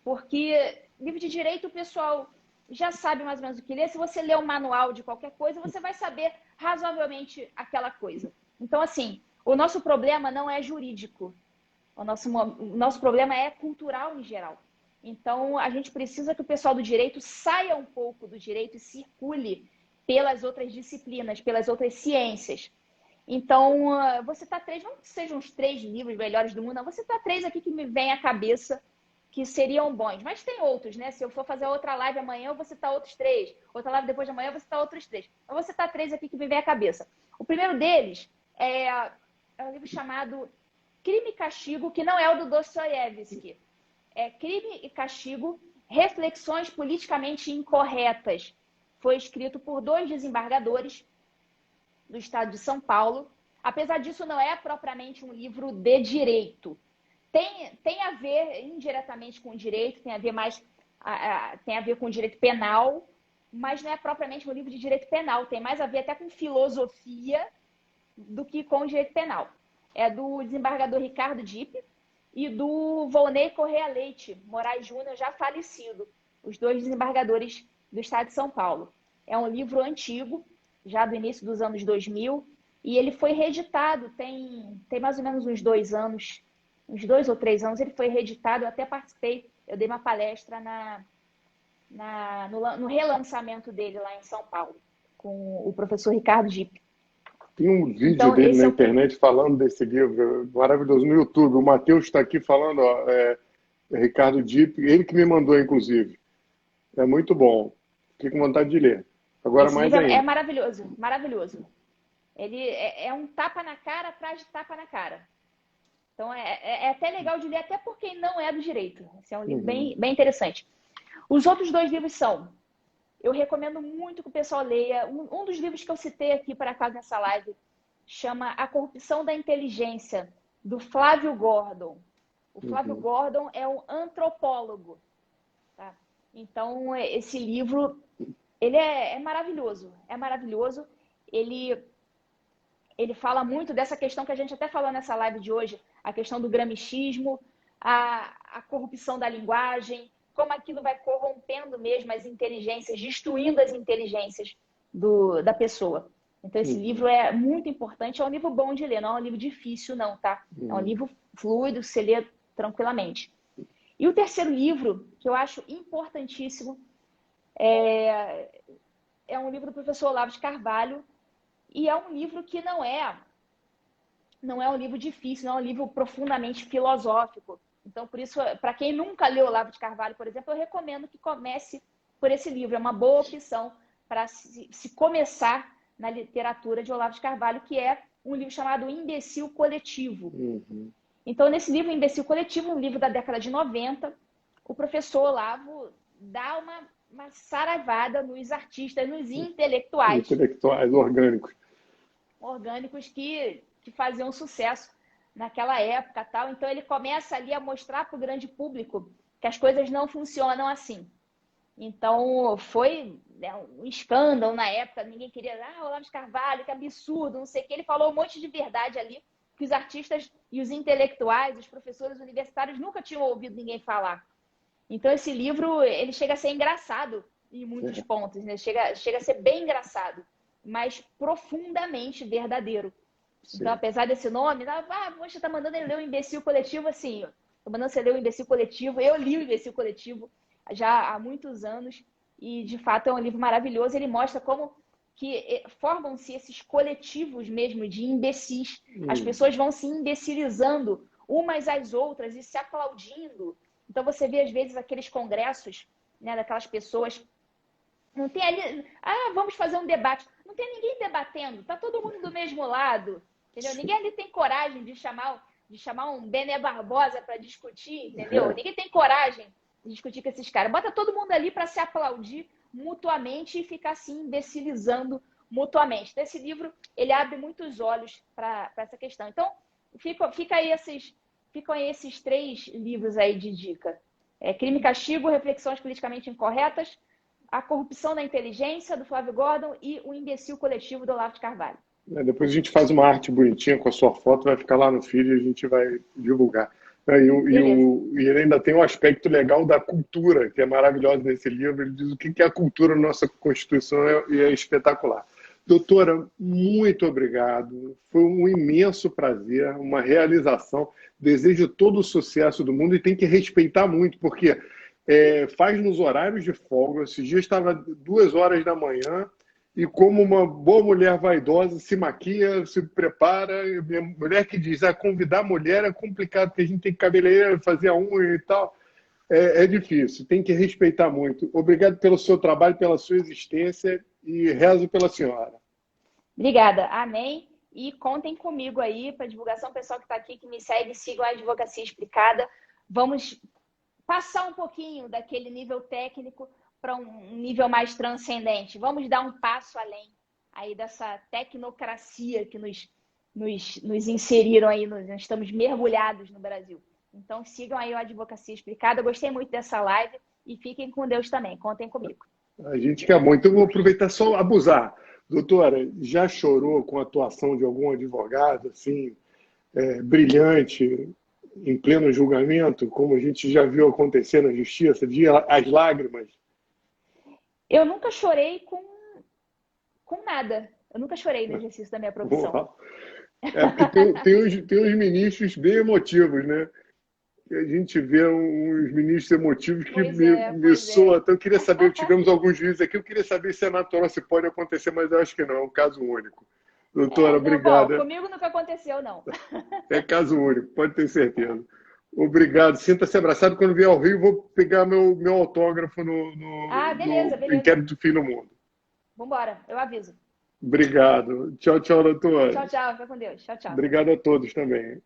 Porque livro de direito o pessoal já sabe mais ou menos o que ler. Se você ler um manual de qualquer coisa, você vai saber razoavelmente aquela coisa. Então, assim, o nosso problema não é jurídico. O nosso problema é cultural em geral. Então, a gente precisa que o pessoal do direito saia um pouco do direito e circule pelas outras disciplinas, pelas outras ciências. Então, você tá 3, não que sejam os 3 livros melhores do mundo, não. Você tá 3 aqui que me vem à cabeça que seriam bons. Mas tem outros, né? Se eu for fazer outra live amanhã, eu vou citar outros 3. Outra live depois de amanhã, eu vou citar outros 3. Eu vou citar 3 aqui que me vem à cabeça. O primeiro deles é um livro chamado Crime e Castigo, que não é o do Dostoiévski. É Crime e Castigo, Reflexões Politicamente Incorretas. Foi escrito por 2 desembargadores do estado de São Paulo. Apesar disso, não é propriamente um livro de direito. Tem a ver indiretamente com o direito, tem a ver com o direito penal, mas não é propriamente um livro de direito penal. Tem mais a ver até com filosofia do que com o direito penal. É do desembargador Ricardo Dipp e do Volney Correia Leite Moraes Júnior, já falecido, os 2 desembargadores do estado de São Paulo. É um livro antigo, já do início dos anos 2000, e ele foi reeditado, tem mais ou menos uns 2 anos, uns 2 ou 3 anos, ele foi reeditado, eu até participei, eu dei uma palestra no relançamento dele lá em São Paulo, com o professor Ricardo Dipp. Tem um vídeo Então, dele esse na é internet falando desse livro, maravilhoso, no YouTube. O Matheus está aqui falando, ó, Ricardo Dipp, ele que me mandou, inclusive. É muito bom. Fiquei com vontade de ler. Agora esse mais livro é ainda. maravilhoso, maravilhoso. Ele é um tapa na cara atrás de tapa na cara. Então, é até legal de ler, até por quem não é do direito. Esse é um livro Uhum. bem interessante. Os outros 2 livros são, eu recomendo muito que o pessoal leia, um dos livros que eu citei aqui para cá nessa live, chama A Corrupção da Inteligência, do Flávio Gordon. O Flávio Uhum. Gordon é um antropólogo. Tá? Então, esse livro, ele é maravilhoso. É maravilhoso. Ele fala muito dessa questão que a gente até falou nessa live de hoje, a questão do gramichismo, a corrupção da linguagem, como aquilo vai corrompendo mesmo as inteligências, destruindo as inteligências da pessoa. Então, esse Uhum. livro é muito importante, é um livro bom de ler, não é um livro difícil, não, tá? É um Uhum. livro fluido, você lê tranquilamente. E o terceiro livro, que eu acho importantíssimo, é um livro do professor Olavo de Carvalho, e é um livro que não é um livro difícil, não é um livro profundamente filosófico. Então, por isso, para quem nunca leu Olavo de Carvalho, por exemplo, eu recomendo que comece por esse livro. É uma boa opção para se começar na literatura de Olavo de Carvalho, que é um livro chamado Imbecil Coletivo. Uhum. Então, nesse livro, Imbecil Coletivo, um livro da década de 90, o professor Olavo dá uma saravada nos artistas, nos intelectuais Intelectuais orgânicos que faziam sucesso naquela época, tal. Então ele começa ali a mostrar para o grande público que as coisas não funcionam assim. Então foi, né, um escândalo na época, ninguém queria, Olavo de Carvalho, que absurdo, não sei o que. Ele falou um monte de verdade ali que os artistas e os intelectuais, os professores universitários nunca tinham ouvido ninguém falar. Então esse livro, ele chega a ser engraçado em muitos pontos, né? Chega a ser bem engraçado, mas profundamente verdadeiro. Sim. Então, apesar desse nome, você tá mandando ele ler o Imbecil Coletivo, assim, tô mandando você ler o Imbecil Coletivo. Eu li o Imbecil Coletivo já há muitos anos e, de fato, é um livro maravilhoso. Ele mostra como que formam-se esses coletivos mesmo de imbecis. As pessoas vão se imbecilizando umas às outras e se aplaudindo. Então, você vê, às vezes, aqueles congressos, né, daquelas pessoas. Não tem ali, vamos fazer um debate. Não tem ninguém debatendo, tá todo mundo do mesmo lado, entendeu? Ninguém ali tem coragem de chamar um Bené Barbosa para discutir, entendeu? Ninguém tem coragem discutir com esses caras. Bota todo mundo ali para se aplaudir mutuamente e ficar se imbecilizando mutuamente. Então, esse livro, ele abre muitos olhos para essa questão. Então, ficam aí esses 3 livros aí de dica. Crime e Castigo, Reflexões Politicamente Incorretas, A Corrupção da Inteligência, do Flávio Gordon, e O Imbecil Coletivo, do Olavo de Carvalho. Depois a gente faz uma arte bonitinha com a sua foto, vai ficar lá no feed e a gente vai divulgar. E ele ainda tem um aspecto legal da cultura, que é maravilhoso nesse livro. Ele diz o que é a cultura na nossa Constituição e é espetacular. Doutora, muito obrigado. Foi um imenso prazer, uma realização. Desejo todo o sucesso do mundo e tem que respeitar muito, porque faz nos horários de folga. Esse dia estava 2 horas da manhã e, como uma boa mulher vaidosa, se maquia, se prepara. Minha mulher que diz, convidar a mulher é complicado, porque a gente tem que cabeleireiro, fazer a unha e tal. É difícil, tem que respeitar muito. Obrigado pelo seu trabalho, pela sua existência e rezo pela senhora. Obrigada, amém. E contem comigo aí para divulgação, pessoal que está aqui, que me segue, sigam a Advocacia Explicada. Vamos passar um pouquinho daquele nível técnico para um nível mais transcendente. Vamos dar um passo além aí dessa tecnocracia que nos inseriram aí, nós estamos mergulhados no Brasil. Então sigam aí a Advocacia Explicada. Eu gostei muito dessa live e fiquem com Deus também. Contem comigo. A gente quer muito. Eu vou aproveitar só abusar. Doutora, já chorou com a atuação de algum advogado assim, brilhante, em pleno julgamento, como a gente já viu acontecer na justiça, as lágrimas? Eu nunca chorei com nada. Eu nunca chorei no exercício da minha profissão. Porque tem uns ministros bem emotivos, né? A gente vê uns ministros emotivos que me soam. Então, eu queria saber, tivemos alguns juízes aqui, eu queria saber se é natural, se pode acontecer, mas eu acho que não, é um caso único. Doutora, obrigada. Comigo nunca aconteceu, não. É caso único, pode ter certeza. Obrigado, sinta-se abraçado. Quando vier ao Rio, vou pegar meu autógrafo no beleza. Inquérito do Fim do Mundo. Vambora, eu aviso. Obrigado. Tchau, doutora. Tchau, fica com Deus. Tchau. Obrigado a todos também.